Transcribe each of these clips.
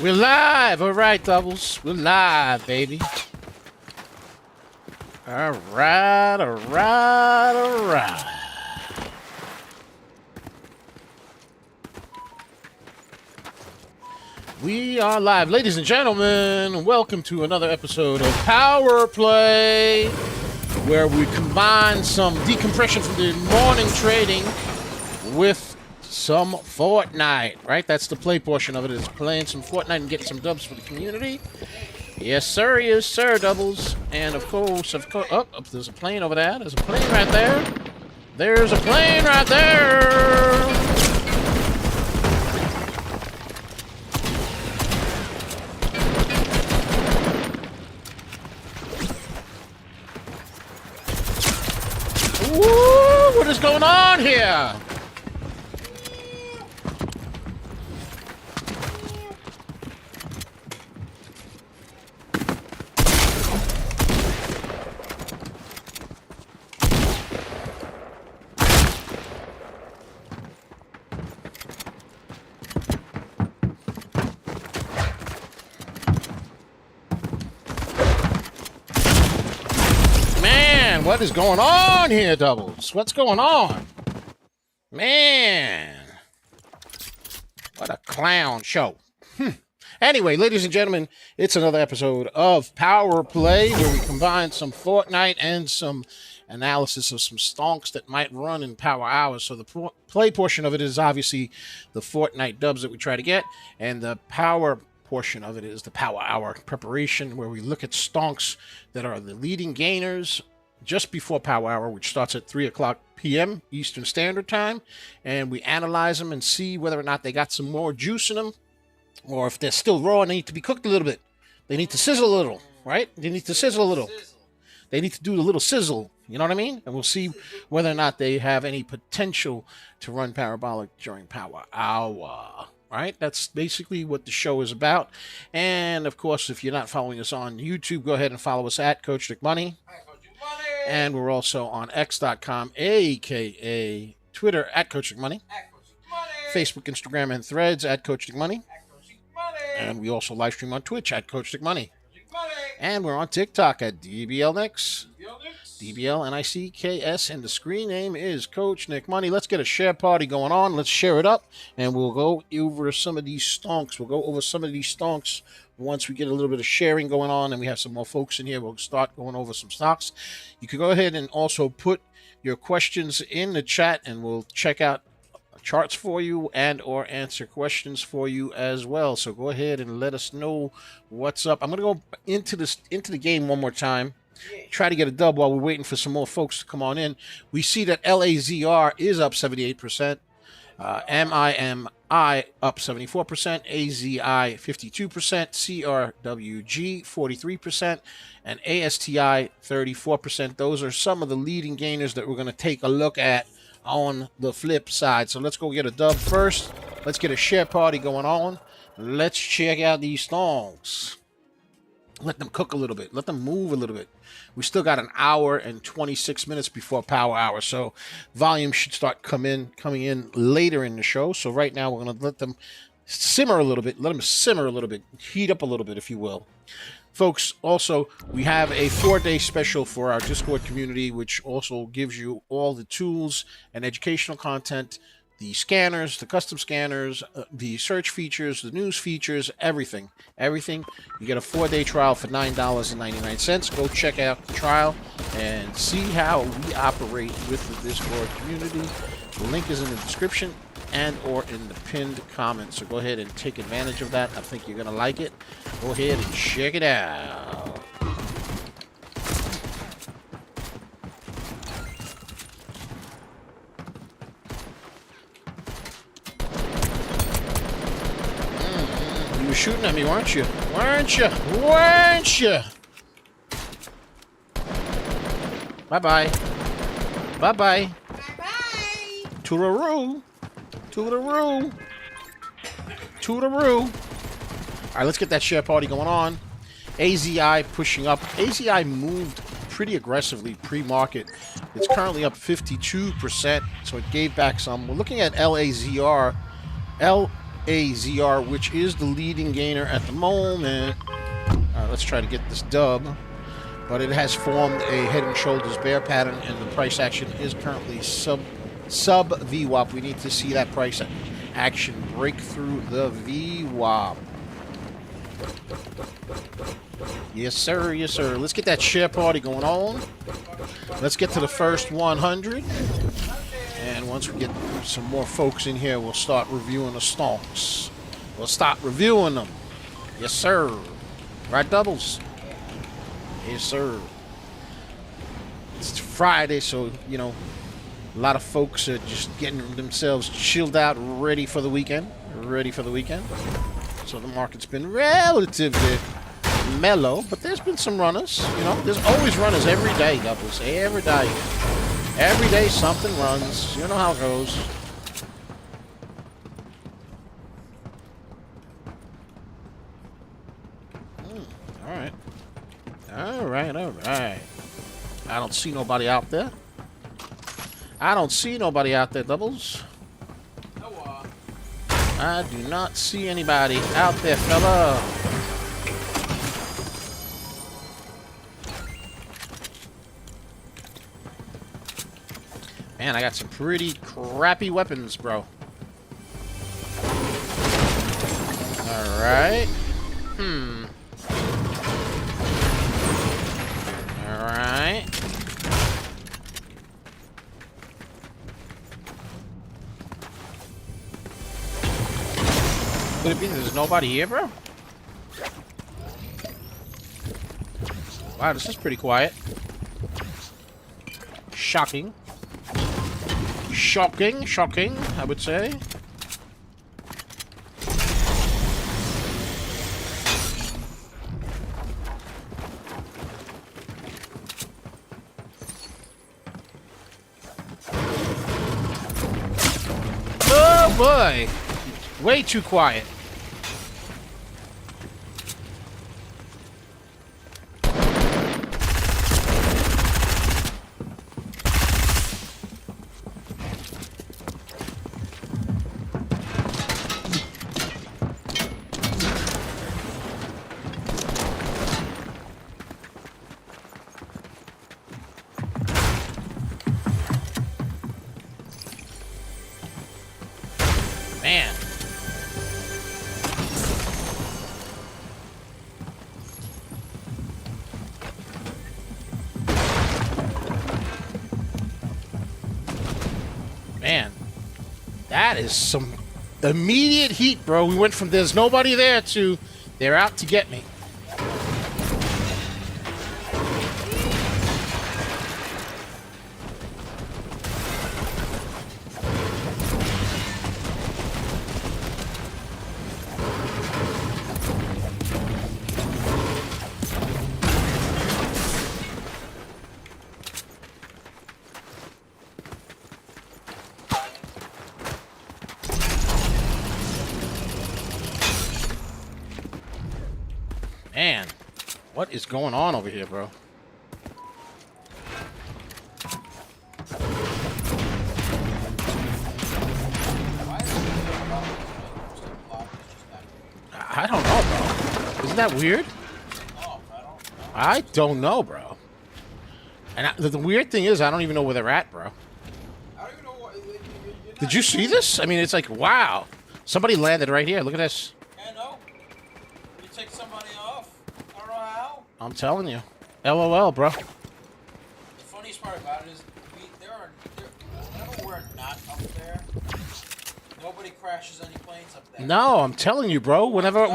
We're live. All right, doubles. We're live, baby. All right, all right, all right. We are live. Ladies and gentlemen, welcome to another episode of Power Play, where we combine some decompression from the morning trading with some Fortnite, right? That's the play portion of it, is playing some Fortnite and getting some dubs for the community. Yes, sir, doubles. And of course, oh, there's a plane over there. There's a plane right there. There's a plane right there. Woo! What is going on here? What is going on here, doubles? What's going on? Man. What a clown show. Anyway, ladies and gentlemen, it's another episode of Power Play, where we combine some Fortnite and some analysis of some stonks that might run in power hours. So the play portion of it is obviously the Fortnite dubs that we try to get, and the power portion of it is the power hour preparation, where we look at stonks that are the leading gainers just before power hour, which starts at 3 o'clock p.m. Eastern Standard Time, and we analyze them and see whether or not they got some more juice in them, or if they're still raw and they need to be cooked a little bit. They need to sizzle a little, right? They need to sizzle a little. They need to do a little sizzle, you know what I mean? And we'll see whether or not they have any potential to run parabolic during power hour. Right? That's basically what the show is about. And of course, if you're not following us on YouTube, go ahead and follow us at Coach Nick Money. And we're also on X.com, aka Twitter at Coach Nick Money, Facebook, Instagram, and Threads at Coach Nick Money. And we also live stream on Twitch at Coach Nick Money. And we're on TikTok at DBLNix. DBLNICKS, and the screen name is Coach Nick Money. Let's get a share party going on. Let's share it up, and we'll go over some of these stonks. Once we get a little bit of sharing going on and we have some more folks in here. We'll start going over some stocks. You can go ahead and also put your questions in the chat, and we'll check out charts for you and or answer questions for you as well. So go ahead and let us know what's up. I'm going to go into the game one more time. Try to get a dub while we're waiting for some more folks to come on in. We see that LAZR is up 78%, MIMI up 74%, AZI 52%, CRWG 43%, and ASTI 34%. Those are some of the leading gainers that we're going to take a look at on the flip side. So let's go get a dub first. Let's get a share party going on. Let's check out these songs. Let them cook a little bit. Let them move a little bit. We still got an hour and 26 minutes before power hour, so volume should start coming in later in the show. So right now we're going to let them simmer a little bit. Let them simmer a little bit. Heat up a little bit, if you will. Folks, also, we have a 4-day special for our Discord community, which also gives you all the tools and educational content, the scanners, the custom scanners, the search features, the news features, everything. You get a 4-day trial for $9.99. Go check out the trial and see how we operate with the Discord community. The link is in the description and or in the pinned comment. So go ahead and take advantage of that. I think you're going to like it. Go ahead and check it out. You were shooting at me, weren't you? Weren't you? Bye-bye. Bye-bye. Toodle-roo. Toodle-roo. Toodle-roo. All right, let's get that share party going on. AZI pushing up. AZI moved pretty aggressively pre-market. It's currently up 52%, so it gave back some. We're looking at LAZR. AZR, which is the leading gainer at the moment. Let's try to get this dub. But it has formed a head and shoulders bear pattern, and the price action is currently sub VWAP. We need to see that price action break through the VWAP. Yes, sir. Yes, sir. Let's get that share party going on. Let's get to the first 100. And once we get some more folks in here, we'll start reviewing the stocks. We'll start reviewing them. Yes, sir. Right, doubles? Yes, sir. It's Friday, so, you know, a lot of folks are just getting themselves chilled out, ready for the weekend. Ready for the weekend. So the market's been relatively mellow, but there's been some runners. You know, there's always runners every day, doubles. Every day. Every day something runs. You know how it goes. Alright. Alright, alright. I don't see nobody out there. I don't see nobody out there, doubles. I do not see anybody out there, fella. Man, I got some pretty crappy weapons, bro. Alright. Alright. Could it be there's nobody here, bro? Wow, this is pretty quiet. Shocking. Shocking, shocking, I would say. Oh boy! Way too quiet. Man. Man. That is some immediate heat, bro. We went from there's nobody there to they're out to get me. Man, what is going on over here, bro? I don't know, bro. Isn't that weird? I don't know, bro. And the weird thing is, I don't even know where they're at, bro. Did you see this? I mean, it's like, wow. Somebody landed right here. Look at this. Take somebody off. I don't know how. I'm telling you. LOL, bro. The funniest part about it is, whenever we're not up there, nobody crashes any planes up there. No, I'm telling you, bro. Whenever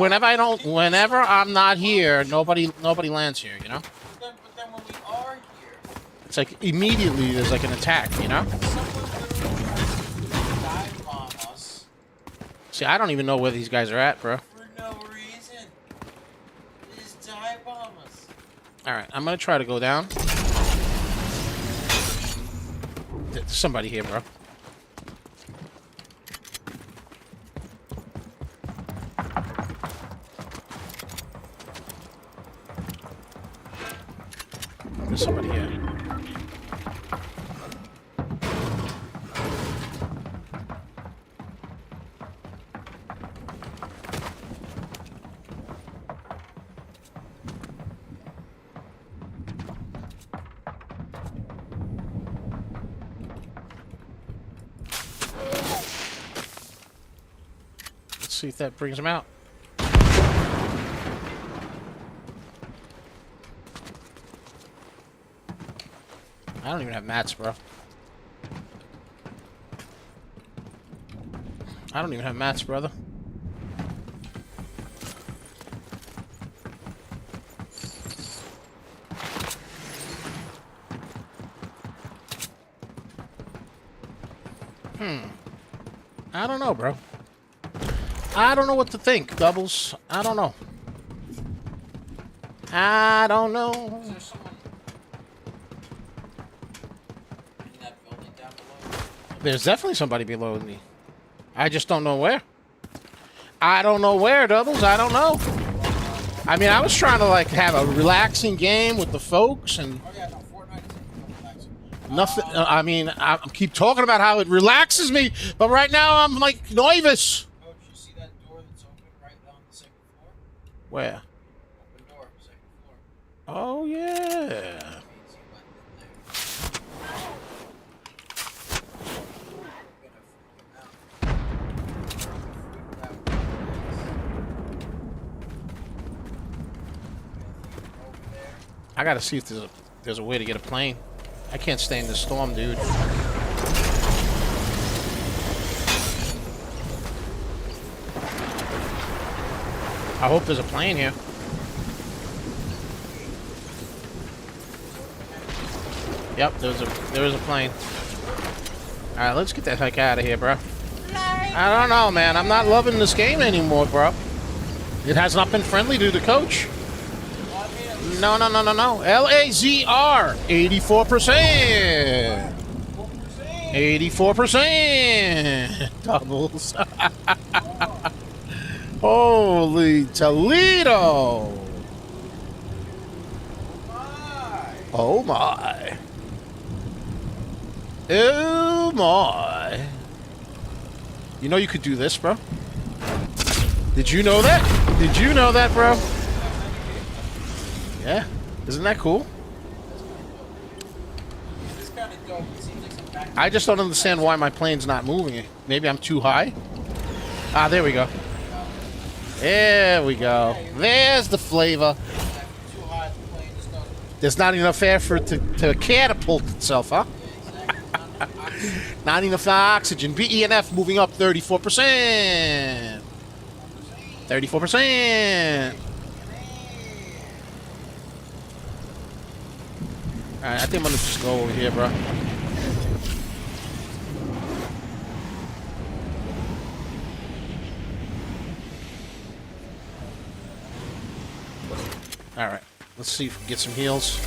I'm not here, nobody lands here, you know? But then when we are here, it's like immediately there's like an attack, you know? someone literally tries to dive bomb us. See, I don't even know where these guys are at, bro. For no reason. They just dive bomb us. Alright, I'm gonna try to go down. There's somebody here, bro. There's somebody here. see if that brings him out. I don't even have mats, bro. I don't even have mats, brother. I don't know, bro. I don't know what to think, Doubles. I don't know. I don't know. Is there someone in that building down below? There's definitely somebody below me. I just don't know where. I don't know where, Doubles. I don't know. I mean, I was trying to, like, have a relaxing game with the folks and... Oh, yeah, no, Fortnite is relaxing. Nothing. I mean, I keep talking about how it relaxes me, but right now I'm like nervous. Coach, you see that door that's open right on the second floor? Where? Open door, second floor. Oh yeah. Means he went in there. We're gonna freak him out. Over there. I gotta see if there's a way to get a plane. I can't stay in the storm, dude. I hope there's a plane here. Yep, there is a plane. All right, let's get the heck out of here, bro. I don't know, man. I'm not loving this game anymore, bro. It has not been friendly to the coach. No. LAZR, 84%. 84%. Doubles. Holy Toledo. Oh my. Oh my. You know you could do this, bro? Did you know that? Did you know that, bro? Yeah. Isn't that cool? It's kind of dope. It seems like some back. I just don't understand why my plane's not moving. Maybe I'm too high? Ah, there we go. There we go. There's the flavor. Too high, the plane just goes. There's not enough air for it to catapult itself, huh? Not enough oxygen. BENF moving up 34%. 34%. Alright, I think I'm gonna just go over here, bro. Alright, let's see if we can get some heals.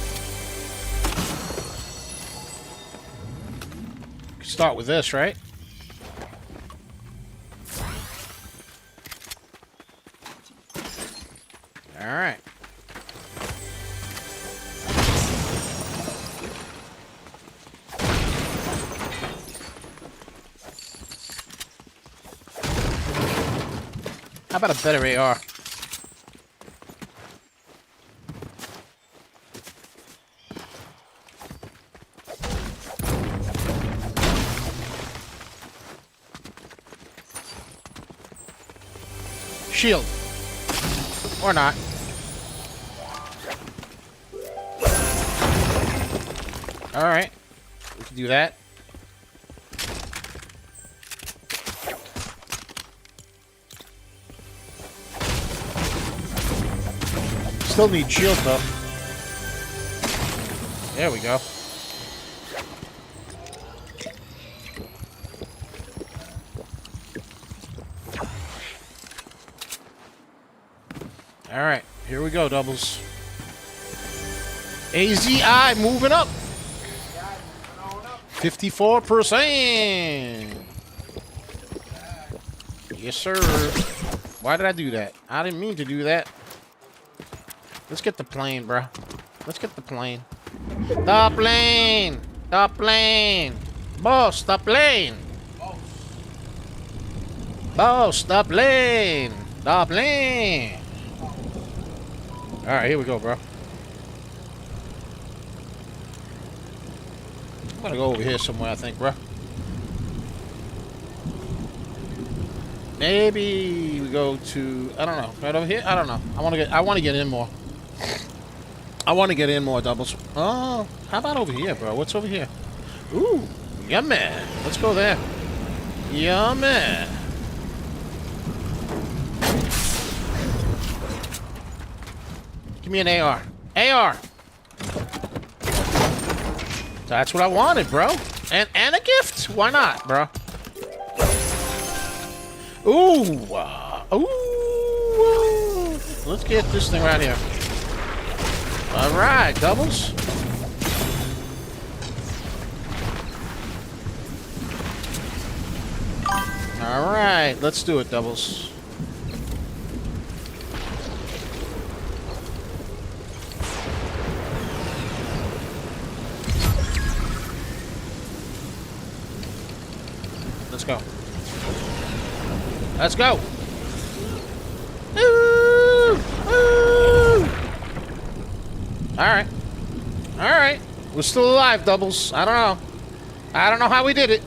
Start with this, right? Alright. How about a better AR? Shield. Or not. Alright. We can do that. Still need shield though. There we go. Alright, here we go, Doubles. AZI moving up. 54%. Yes, sir. Why did I do that? I didn't mean to do that. Let's get the plane, bro. Let's get the plane. The plane! The plane! Boss, the plane! Boss, the plane! The plane! Alright, here we go, bro. I'm gonna go over here somewhere, I think, bro. Maybe we go to, I don't know, right over here. I don't know. I want to get in more. I want to get in more doubles. Oh, how about over here, bro? What's over here? Ooh, yummy. Let's go there. Yummy. Give me an AR. AR. That's what I wanted, bro. And a gift. Why not, bro? Ooh. Ooh. Let's get this thing right here. All right, doubles. All right, let's do it, doubles. Let's go. Let's go. Ooh, ooh. All right. All right. We're still alive, doubles. I don't know. I don't know how we did it.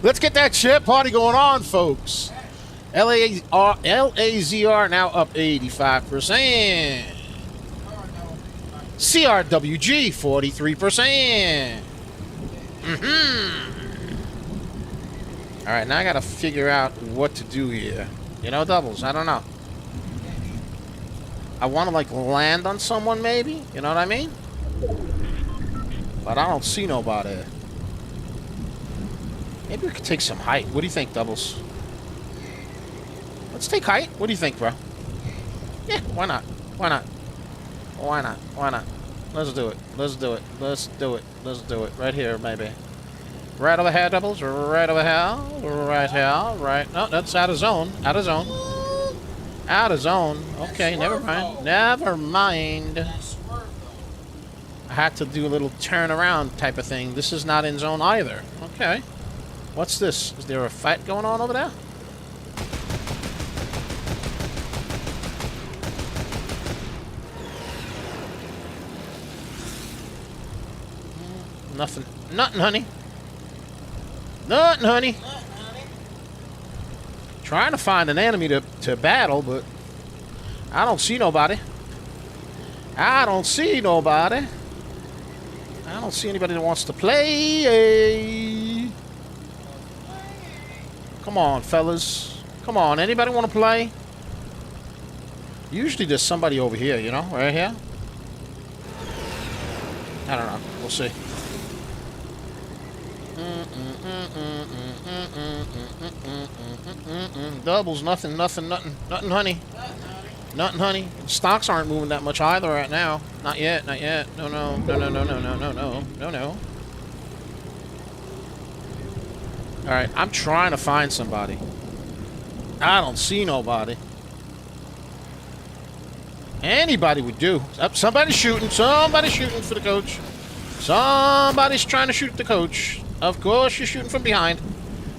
Let's get that shit party going on, folks. LAZR now up 85%. CRWG 43%. All right, now I gotta figure out what to do here. You know, doubles. I don't know. I want to like land on someone, maybe. You know what I mean? But I don't see nobody. Maybe we could take some height. What do you think, doubles? Let's take height. What do you think, bro? Yeah, why not? Why not? Why not? Why not? Let's do it. Let's do it. Let's do it. Let's do it. Right here, maybe. Right over here, doubles. Right over here. Right here. Right. No, that's out of zone. Out of zone. Out of zone. Okay, never mind. Never mind. I had to do a little turn around type of thing. This is not in zone either. Okay. What's this? Is there a fight going on over there? Nothing. Nothing, honey. Nothing, honey. Trying to find an enemy to battle, but I don't see nobody. I don't see nobody. I don't see anybody that wants to play. Come on, fellas. Come on, anybody want to play? Usually there's somebody over here, you know, right here. I don't know. We'll see. Doubles, nothing, honey. Nothing, honey. Stocks aren't moving that much either right now. Not yet, not yet. No. Alright, I'm trying to find somebody. I don't see nobody. Anybody would do. Somebody's shooting. Somebody's shooting for the coach. Somebody's trying to shoot the coach. Of course you're shooting from behind.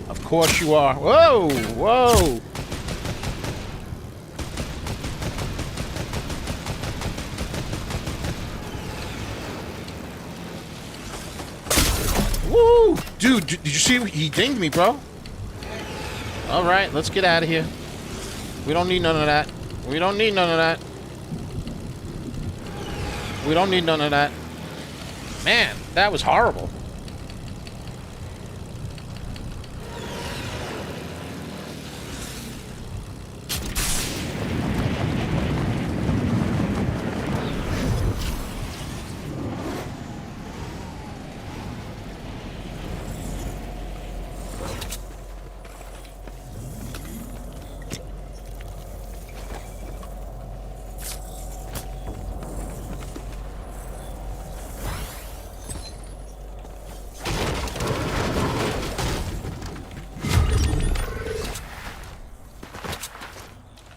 Of course you are. Whoa! Whoa! Woo! Dude, did you see? He dinged me, bro. Alright, let's get out of here. We don't need none of that. We don't need none of that. We don't need none of that. Man, that was horrible.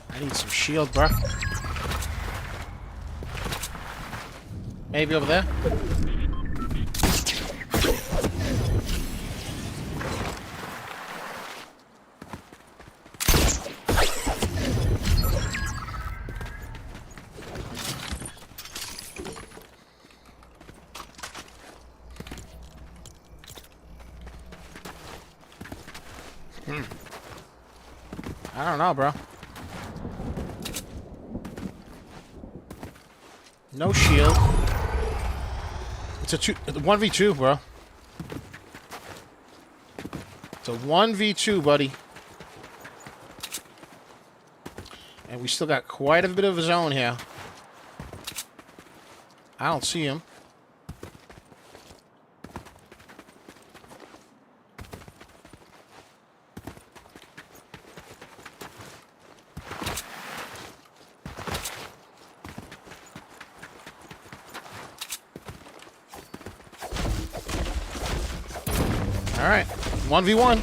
I need some shield, bro. Maybe over there? I don't know, bro. No shield. It's a 1v2, bro. It's a 1v2, buddy. And we still got quite a bit of a zone here. I don't see him. All right, 1v1.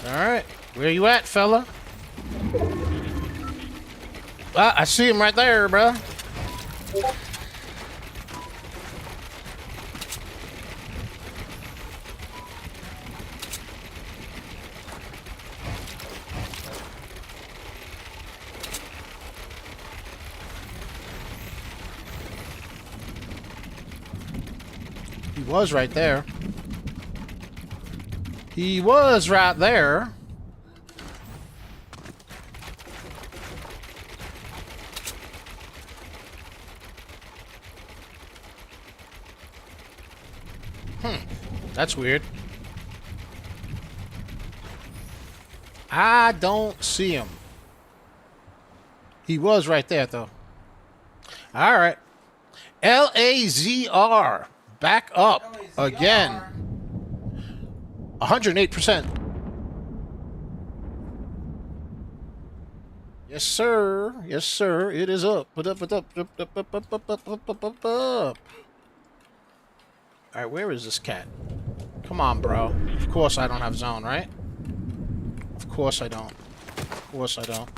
All right, where you at, fella? Ah, I see him right there, bro. He was right there. He was right there. That's weird. I don't see him. He was right there, though. All right. LAZR. Back up again. 108%. Yes, sir. Yes, sir. It is up. Put up, put up, up, up, up, up, up, up, up, up, up. All right, where is this cat? Come on, bro. Of course I don't have zone, right? Of course I don't. Of course I don't.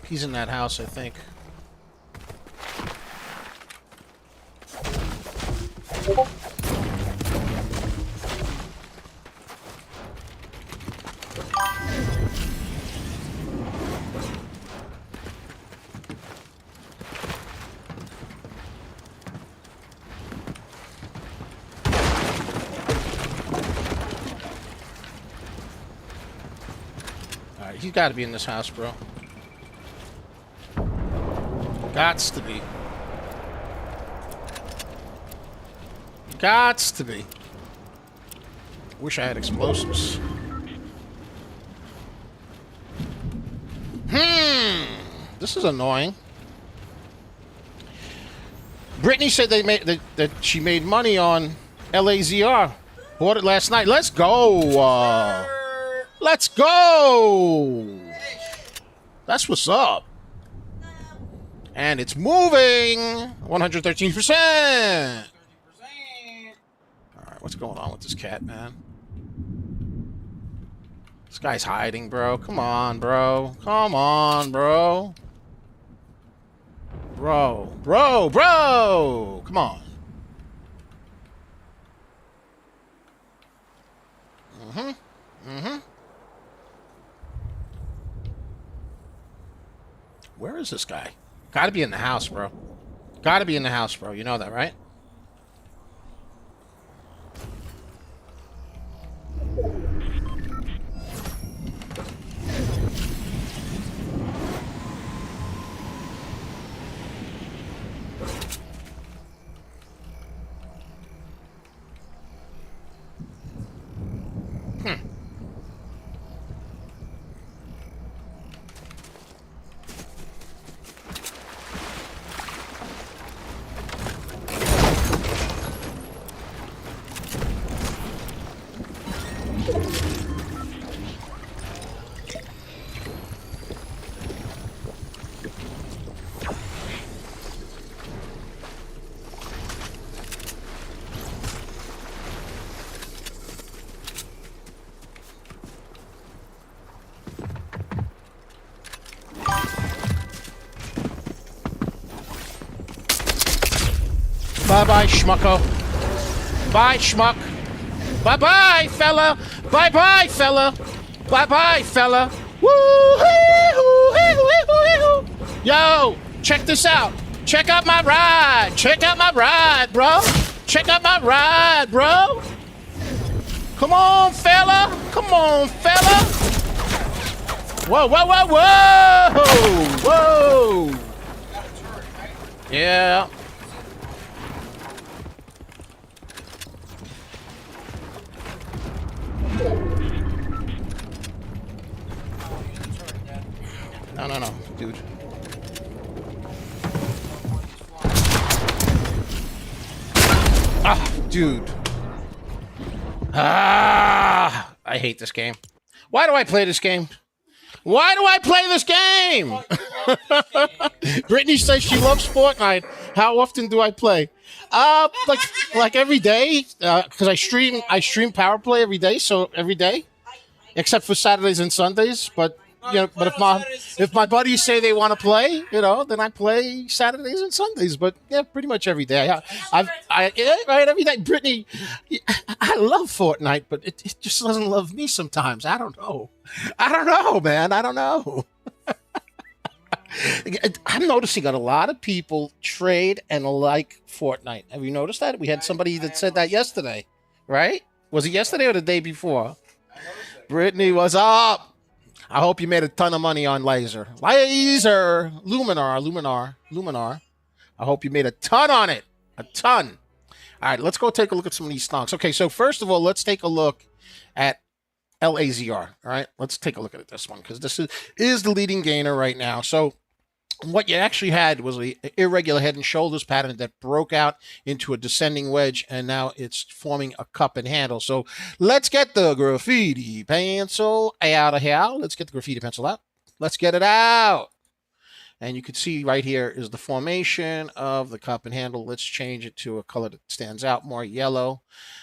He's in that house, I think. Alright, he's got to be in this house, bro. Gots to be. Gots to be. Wish I had explosives. This is annoying. Brittany said that she made money on LAZR. Bought it last night. Let's go. Let's go. That's what's up. And it's moving. 113%. Alright, what's going on with this cat, man? This guy's hiding, bro. Come on, bro. Come on, bro. Bro. Come on. Where is this guy? Gotta be in the house, bro. Gotta be in the house, bro. You know that, right? Bye-bye, schmucko. Bye, schmuck. Bye-bye, fella. Bye-bye, fella. Bye-bye, fella. Woo! Yo, check this out. Check out my ride. Check out my ride, bro. Check out my ride, bro. Come on, fella. Come on, fella. Whoa, whoa, whoa, whoa. Whoa. Yeah. No, dude. Ah, dude. Ah, I hate this game. Why do I play this game? Why do I play this game? Brittany says she loves Fortnite. How often do I play? Like every day, because I stream Power Play every day, so every day, except for Saturdays and Sundays. But but if my buddies say they want to play, then I play Saturdays and Sundays. But yeah, pretty much every day. Right, every day. Brittany, I love Fortnite, but it just doesn't love me sometimes. I don't know, man. I don't know. I'm noticing that a lot of people trade and like Fortnite. Have you noticed that? We had somebody that said that yesterday, right? Was it yesterday or the day before? Brittany, what's up? I hope you made a ton of money on LAZR. Luminar. I hope you made a ton on it. A ton. All right, let's go take a look at some of these stocks. Okay, so first of all, let's take a look at LAZR. All right, let's take a look at this one because this is the leading gainer right now. So what you actually had was an irregular head and shoulders pattern that broke out into a descending wedge, and now it's forming a cup and handle. So let's get the graffiti pencil out of here. Let's get the graffiti pencil out. Let's get it out. And you can see right here is the formation of the cup and handle. Let's change it to a color that stands out more, yellow.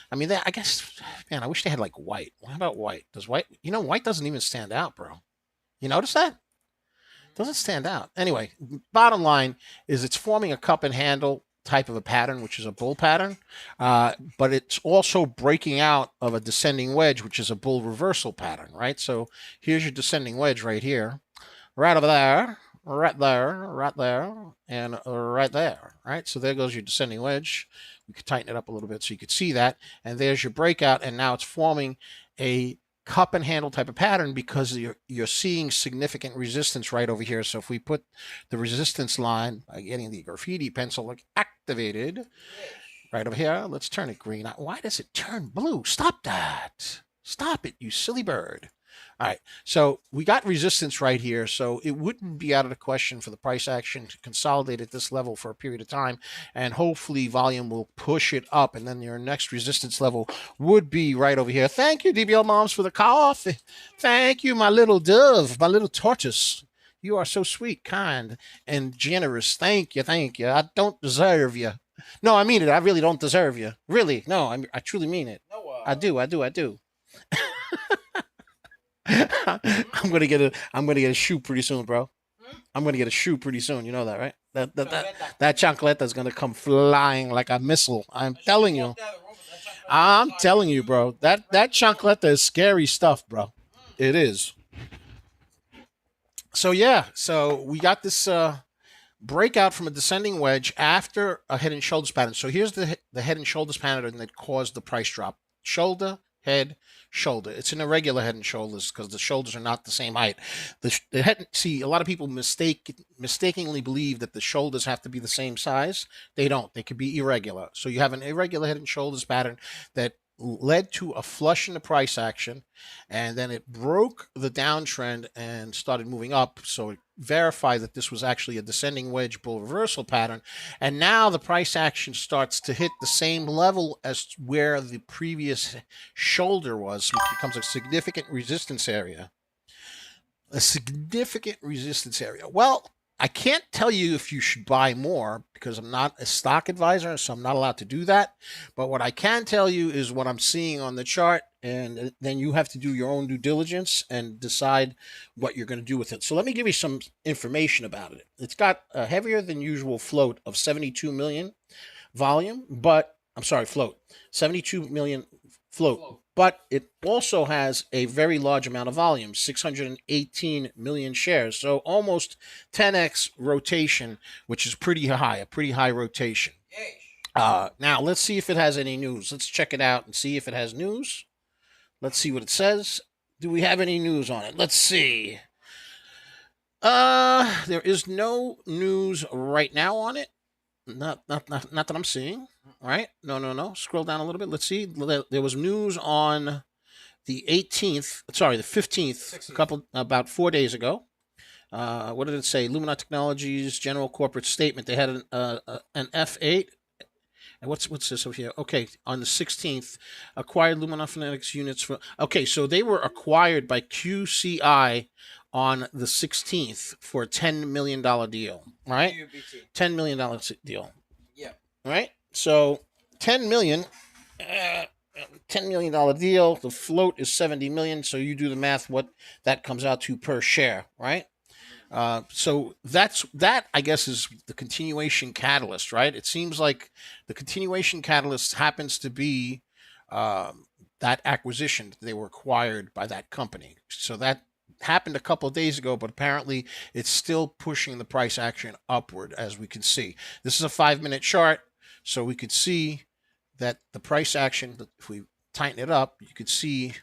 I mean, I guess, man, I wish they had like white. What about white? Does white, white doesn't even stand out, bro. You notice that? Doesn't stand out. Anyway, bottom line is it's forming a cup and handle type of a pattern, which is a bull pattern, but it's also breaking out of a descending wedge, which is a bull reversal pattern, right? So here's your descending wedge right here, right over there, right there, right there, and right there, right? So there goes your descending wedge. We could tighten it up a little bit so you could see that. And there's your breakout, and now it's forming a cup and handle type of pattern because you're seeing significant resistance right over here. So if we put the resistance line by getting the graffiti pencil activated right over here, let's turn it green. Why does it turn blue? Stop that. Stop it, you silly bird. All right, so we got resistance right here, so it wouldn't be out of the question for the price action to consolidate at this level for a period of time, and hopefully volume will push it up, and then your next resistance level would be right over here. Thank you, DBL Moms, for the coffee. Thank you, my little dove, my little tortoise. You are so sweet, kind, and generous. Thank you, thank you. I don't deserve you. No, I mean it. I really don't deserve you. Really, no, I truly mean it. I do. I'm gonna get a shoe pretty soon, bro. I'm gonna get a shoe pretty soon. You know that, right? That chancleta is gonna come flying like a missile. I'm telling you. I'm telling you, bro. That chancleta is scary stuff, bro. It is. So yeah, so we got this breakout from a descending wedge after a head and shoulders pattern. So here's the head and shoulders pattern that caused the price drop. Shoulder, head, shoulder. It's an irregular head and shoulders because the shoulders are not the same height. The head, see, a lot of people mistakenly believe that the shoulders have to be the same size. They don't. They could be irregular. So you have an irregular head and shoulders pattern that led to a flush in the price action, and then it broke the downtrend and started moving up. So it verified that this was actually a descending wedge bull reversal pattern, and now the price action starts to hit the same level as where the previous shoulder was, which becomes a significant resistance area. Well, I can't tell you if you should buy more because I'm not a stock advisor, so I'm not allowed to do that. But what I can tell you is what I'm seeing on the chart, and then you have to do your own due diligence and decide what you're going to do with it. So let me give you some information about it. It's got a heavier than usual float of 72 million volume, but I'm sorry, float. 72 million float. but it also has a very large amount of volume, 618 million shares. So almost 10x rotation, which is pretty high, a pretty high rotation. Now, let's see if it has any news. Let's check it out and see if it has news. Let's see what it says. Do we have any news on it? Let's see. There is no news right now on it. Not that I'm seeing. Right? No. Scroll down a little bit. Let's see. There was news on the 18th. Sorry, the 15th. About 4 days ago. What did it say? Luminar Technologies General Corporate Statement. They had an F8. And what's this over here? Okay, on the 16th, acquired Luminar Phonetics units for. Okay, so they were acquired by QCI on the 16th for a $10 million deal, right? $10 million deal. Yeah. Right? So $10 million deal. The float is 70 million. So you do the math, what that comes out to per share, right? So that I guess is the continuation catalyst, right? It seems like the continuation catalyst happens to be that acquisition. They were acquired by that company. So that happened a couple of days ago, but apparently it's still pushing the price action upward, as we can see. This is a 5-minute chart, so we could see that the price action, if we tighten it up, you could see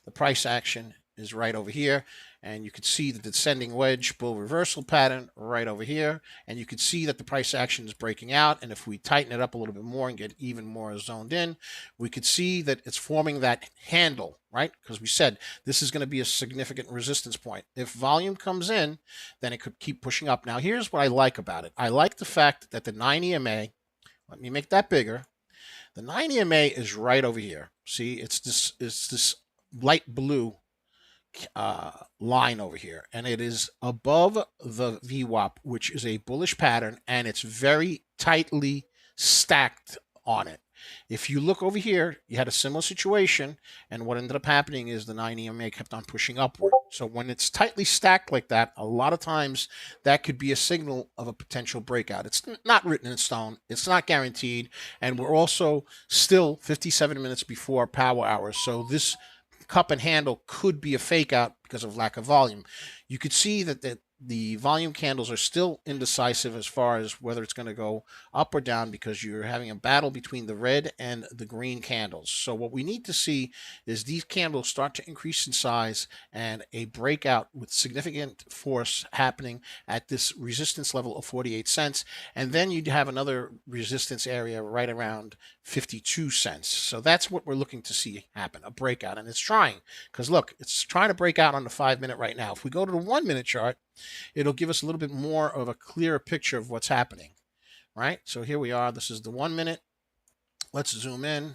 the price action is right over here. And you can see the descending wedge bull reversal pattern right over here. And you can see that the price action is breaking out. And if we tighten it up a little bit more and get even more zoned in, we could see that it's forming that handle, right? Because we said this is going to be a significant resistance point. If volume comes in, then it could keep pushing up. Now, here's what I like about it. I like the fact that the 9 EMA, let me make that bigger. The 9 EMA is right over here. See, it's this light blue line over here, and it is above the VWAP, which is a bullish pattern, and it's very tightly stacked on it. If you look over here, you had a similar situation, and what ended up happening is the 9 EMA kept on pushing upward. So when it's tightly stacked like that, a lot of times that could be a signal of a potential breakout. It's not written in stone. It's not guaranteed, and we're also still 57 minutes before power hours. So this cup and handle could be a fake out because of lack of volume. You could see that the volume candles are still indecisive as far as whether it's going to go up or down, because you're having a battle between the red and the green candles. So what we need to see is these candles start to increase in size and a breakout with significant force happening at this resistance level of 48 cents. And then you'd have another resistance area right around 52 cents. So that's what we're looking to see happen, a breakout. And it's trying, because look, it's trying to break out on the 5-minute right now. If we go to the 1-minute chart, it'll give us a little bit more of a clearer picture of what's happening, right? So here we are. This is the 1 minute. Let's zoom in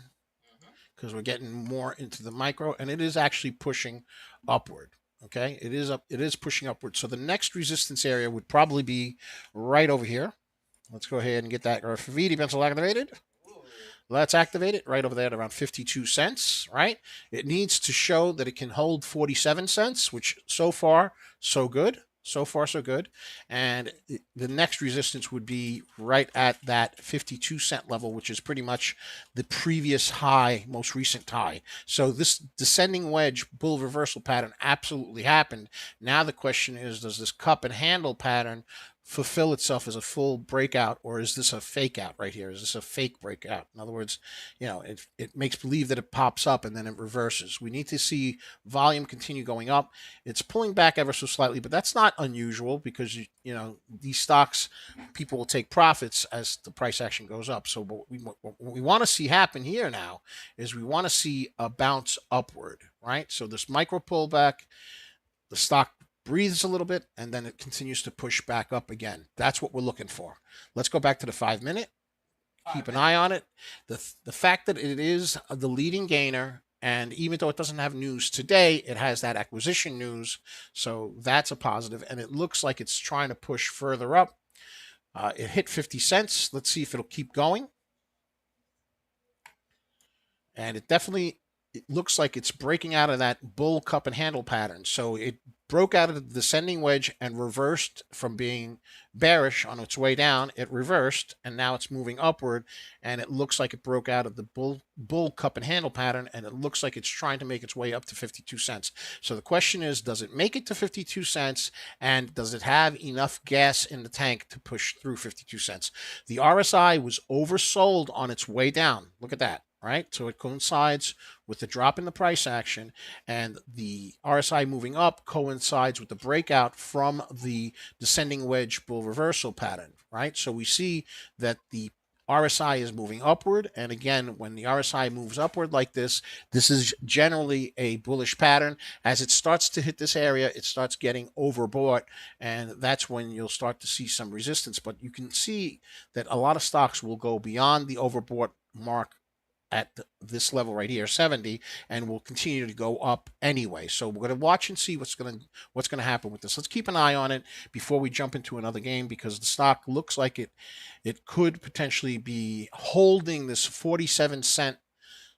because we're getting more into the micro, and it is actually pushing upward. Okay, it is pushing upward. So the next resistance area would probably be right over here. Let's go ahead and get that graffiti pencil activated. Let's activate it right over there at around 52 cents, right? It needs to show that it can hold 47 cents, which so far, so good. So far, so good. And the next resistance would be right at that 52 cent level, which is pretty much the previous high, most recent high. So this descending wedge bull reversal pattern absolutely happened. Now the question is, does this cup and handle pattern fulfill itself as a full breakout, or is this a fake out right here? Is this a fake breakout? In other words, it makes believe that it pops up and then it reverses. We need to see volume continue going up. It's pulling back ever so slightly, but that's not unusual because these stocks, people will take profits as the price action goes up. So what we want to see happen here now is we want to see a bounce upward, right? So this micro pullback, the stock breathes a little bit, and then it continues to push back up again. That's what we're looking for. Let's go back to the 5-minute. Keep an eye on it. The fact that it is the leading gainer, and even though it doesn't have news today, it has that acquisition news. So that's a positive, and it looks like it's trying to push further up. It hit 50 cents. Let's see if it'll keep going. And it looks like it's breaking out of that bull cup and handle pattern. So it broke out of the descending wedge and reversed from being bearish on its way down. It reversed, and now it's moving upward, and it looks like it broke out of the bull cup and handle pattern, and it looks like it's trying to make its way up to 52 cents. So the question is, does it make it to 52 cents, and does it have enough gas in the tank to push through 52 cents? The RSI was oversold on its way down. Look at that. Right, so it coincides with the drop in the price action, and the RSI moving up coincides with the breakout from the descending wedge bull reversal pattern. Right, so we see that the RSI is moving upward, and again, when the RSI moves upward like this is generally a bullish pattern. As it starts to hit this area, it starts getting overbought, and that's when you'll start to see some resistance. But you can see that a lot of stocks will go beyond the overbought mark at this level right here, 70, and will continue to go up anyway. So we're going to watch and see what's going to happen with this. Let's keep an eye on it before we jump into another game, because the stock looks like it could potentially be holding this 47-cent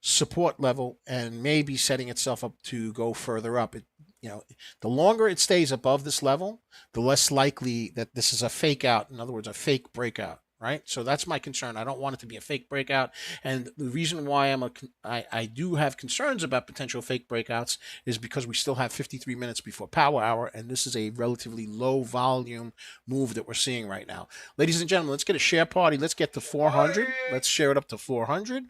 support level and maybe setting itself up to go further up. The longer it stays above this level, the less likely that this is a fake out. In other words, a fake breakout. Right, so that's my concern. I don't want it to be a fake breakout, and the reason why I do have concerns about potential fake breakouts is because we still have 53 minutes before power hour, and this is a relatively low volume move that we're seeing right now. Ladies and gentlemen, let's get a share party. Let's get to 400. Let's share it up to 400.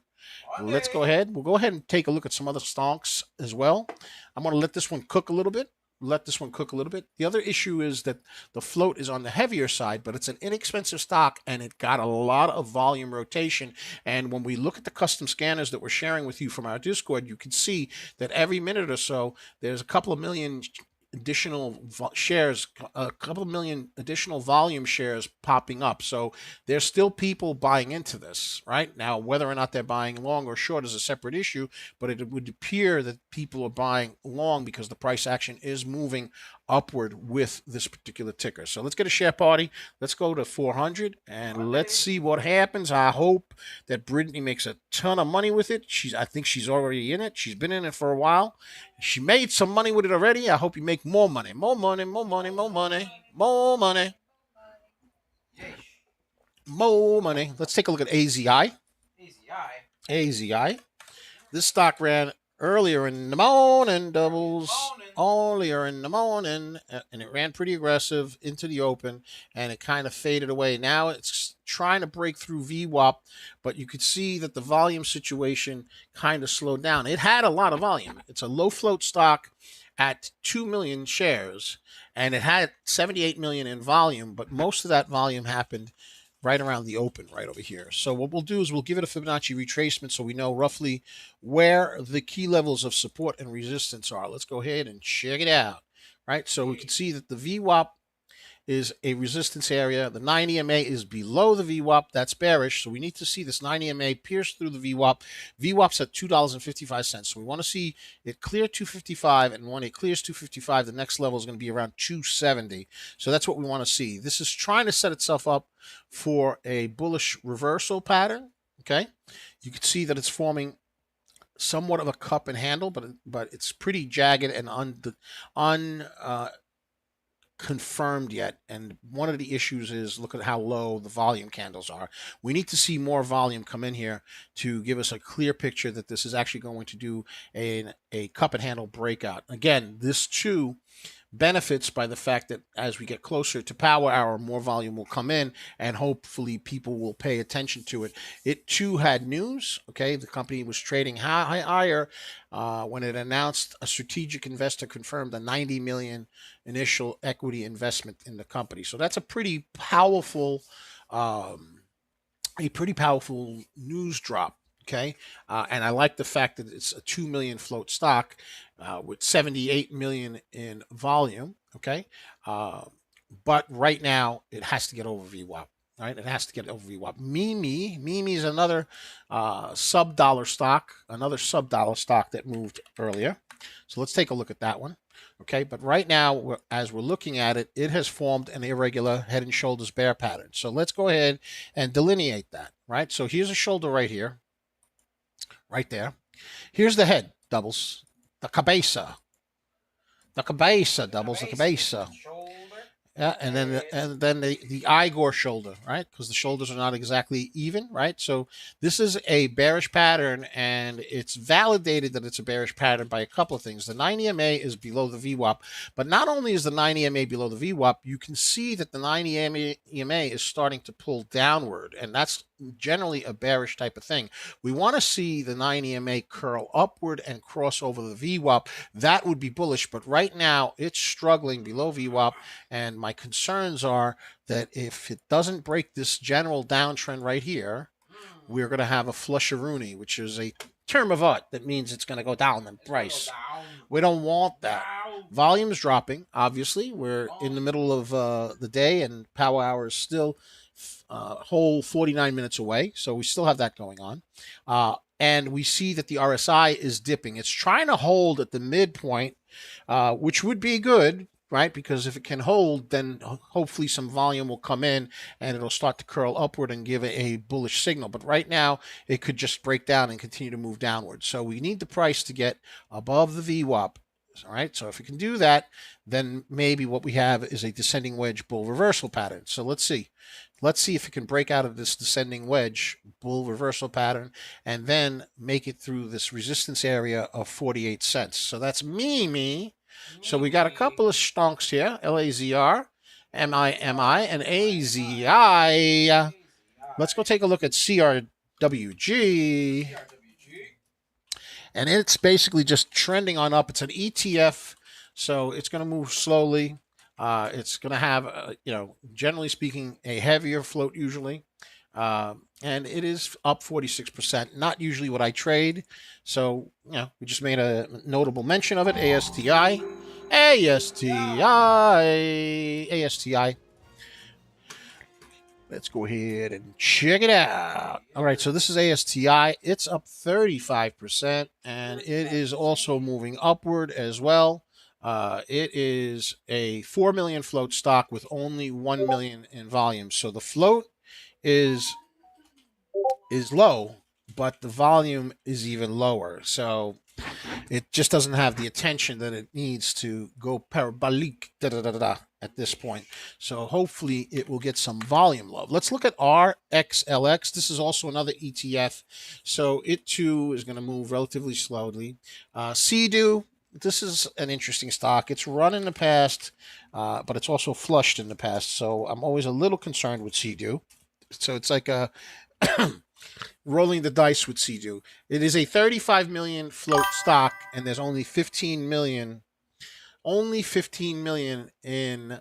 Let's go ahead. We'll go ahead and take a look at some other stocks as well. I'm going to let this one cook a little bit. The other issue is that the float is on the heavier side, but it's an inexpensive stock, and it got a lot of volume rotation. And when we look at the custom scanners that we're sharing with you from our Discord, you can see that every minute or so, there's a couple of million additional shares, a couple of million additional volume shares popping up. So there's still people buying into this right now. Whether or not they're buying long or short is a separate issue, but it would appear that people are buying long because the price action is moving upward with this particular ticker. So let's get a share party. Let's go to 400 and let's see what happens. I hope that Brittany makes a ton of money with it. I think she's already in it. She's been in it for a while. She made some money with it already. I hope you make more money. More money, more money, more money, more money. More money. Let's take a look at AZI. AZI. This stock ran earlier in the morning, doubles. Earlier in the morning, and it ran pretty aggressive into the open, and it kind of faded away. Now it's trying to break through VWAP, but you could see that the volume situation kind of slowed down. It had a lot of volume. It's a low float stock at 2 million shares, and it had 78 million in volume, but most of that volume happened right around the open right over here. So what we'll do is we'll give it a Fibonacci retracement so we know roughly where the key levels of support and resistance are. Let's go ahead and check it out. Right, so we can see that the VWAP is a resistance area. The 9 EMA is below the VWAP. That's bearish. So we need to see this 9 EMA pierce through the VWAP. VWAP's at $2.55. So we want to see it clear 255. And when it clears 255, the next level is going to be around 270. So that's what we want to see. This is trying to set itself up for a bullish reversal pattern. Okay. You can see that it's forming somewhat of a cup and handle, but it's pretty jagged and confirmed yet. And one of the issues is look at how low the volume candles are. We need to see more volume come in here to give us a clear picture that this is actually going to do a cup and handle breakout. Again, this too benefits by the fact that as we get closer to power hour, more volume will come in, and hopefully people will pay attention to it. It too had news. Okay, the company was trading higher when it announced a strategic investor confirmed a 90 million initial equity investment in the company. So that's a pretty powerful news drop. Okay, and I like the fact that it's a 2 million float stock with 78 million in volume. Okay, but right now it has to get over VWAP. Right, it has to get over VWAP. Mimi is another sub-dollar stock, that moved earlier. So let's take a look at that one. Okay, but right now, as we're looking at it, it has formed an irregular head and shoulders bear pattern. So let's go ahead and delineate that. Right, so here's a shoulder right here. Right there. Here's the head, doubles, the cabeza. The cabeza doubles the cabeza. Shoulder. Yeah, and then the Igor shoulder, right? Because the shoulders are not exactly even, right? So this is a bearish pattern, and it's validated that it's a bearish pattern by a couple of things. The 9 EMA is below the VWAP, but not only is the 9 EMA below the VWAP, you can see that the 9 EMA is starting to pull downward, and that's generally a bearish type of thing. We want to see the 9 EMA curl upward and cross over the VWAP. That would be bullish, but right now it's struggling below VWAP, and my concerns are that if it doesn't break this general downtrend right here, we're going to have a flusheroonie, which is a term of art that means it's going to go down in price. We don't want that. Volume is dropping, obviously. We're in the middle of the day, and power hour is still whole 49 minutes away, so we still have that going on. And we see that the RSI is dipping. It's trying to hold at the midpoint, which would be good, right? Because if it can hold, then hopefully some volume will come in and it'll start to curl upward and give a bullish signal. But right now, it could just break down and continue to move downward. So we need the price to get above the VWAP. All right, so if we can do that, then maybe what we have is a descending wedge bull reversal pattern. So let's see. Let's see if it can break out of this descending wedge bull reversal pattern and then make it through this resistance area of 48 cents. So that's me. So we got a couple of stonks here, LAZR, MI, and AZI. Let's go take a look at CRWG. And it's basically just trending on up. It's an ETF, so it's going to move slowly. It's going to have, generally speaking, a heavier float usually. And it is up 46%. Not usually what I trade. So, we just made a notable mention of it. ASTI. Let's go ahead and check it out. All right, so this is ASTI. It's up 35%, and it is also moving upward as well. It is a 4 million float stock with only 1 million in volume. So the float is low, but the volume is even lower. So it just doesn't have the attention that it needs to go parabolic at this point. So hopefully it will get some volume love. Let's look at RXLX. This is also another ETF. So it too is going to move relatively slowly. CDU, this is an interesting stock. It's run in the past, but it's also flushed in the past. So I'm always a little concerned with CDU. So it's like a rolling the dice with CDU. It is a 35 million float stock, and there's only 15 million in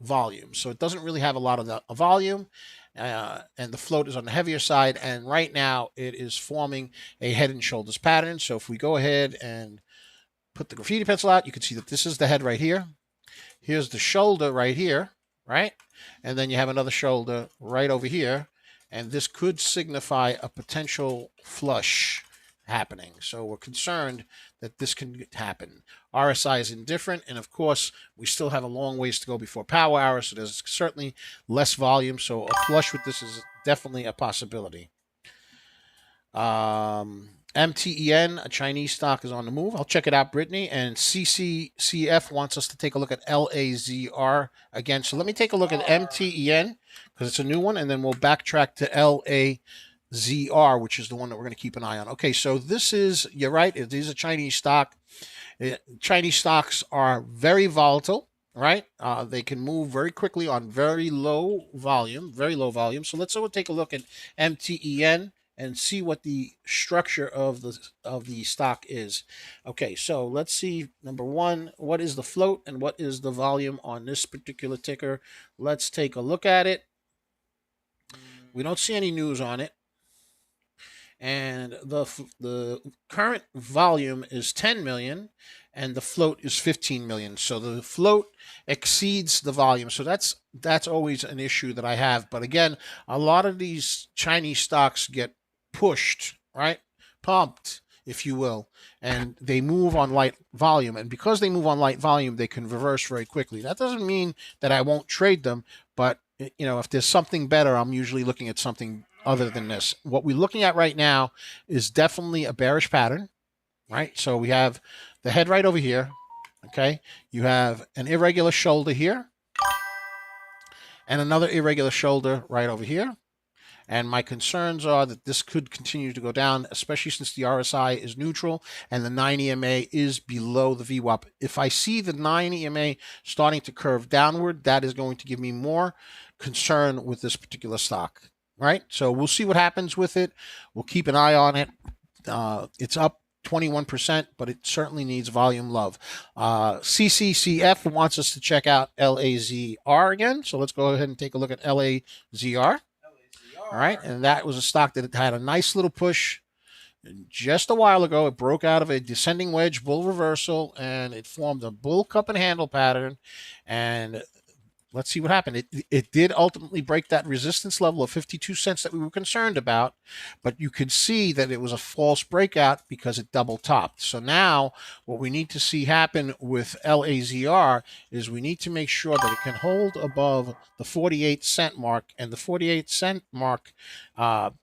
volume. So it doesn't really have a lot of the volume, and the float is on the heavier side. And right now it is forming a head and shoulders pattern. So if we go ahead and put the graffiti pencil out, you can see that this is the head right here. Here's the shoulder right here, right? And then you have another shoulder right over here. And this could signify a potential flush happening. So we're concerned that this can happen. RSI is indifferent. And of course, we still have a long ways to go before power hour. So there's certainly less volume. So a flush with this is definitely a possibility. MTEN, a Chinese stock, is on the move. I'll check it out, Brittany. And CCCF wants us to take a look at LAZR again. So let me take a look at MTEN because it's a new one, and then we'll backtrack to LAZR, which is the one that we're going to keep an eye on. Okay, so this is, you're right, it is a Chinese stock. Chinese stocks are very volatile, right? They can move very quickly on very low volume. So let's take a look at MTEN and see what the structure of the stock is. Okay, so let's see, number one, what is the float and what is the volume on this particular ticker? Let's take a look at it. We don't see any news on it. And the current volume is 10 million and the float is 15 million. So the float exceeds the volume. So that's always an issue that I have. But again, a lot of these Chinese stocks get pushed, right? Pumped, if you will, and they move on light volume. And because they move on light volume, they can reverse very quickly. That doesn't mean that I won't trade them, but if there's something better, I'm usually looking at something other than this. What we're looking at right now is definitely a bearish pattern, right? So we have the head right over here, Okay, you have an irregular shoulder here and another irregular shoulder right over here. And my concerns are that this could continue to go down, especially since the RSI is neutral and the 9 EMA is below the VWAP. If I see the 9 EMA starting to curve downward, that is going to give me more concern with this particular stock, right? So we'll see what happens with it. We'll keep an eye on it. It's up 21%, but it certainly needs volume love. CCCF wants us to check out LAZR again. So let's go ahead and take a look at LAZR. All right, and that was a stock that had a nice little push just a while ago. It broke out of a descending wedge bull reversal, and it formed a bull cup and handle pattern. And let's see what happened. It did ultimately break that resistance level of 52 cents that we were concerned about, but you could see that it was a false breakout because it double topped. So now what we need to see happen with LAZR is we need to make sure that it can hold above the 48-cent mark, and the 48-cent mark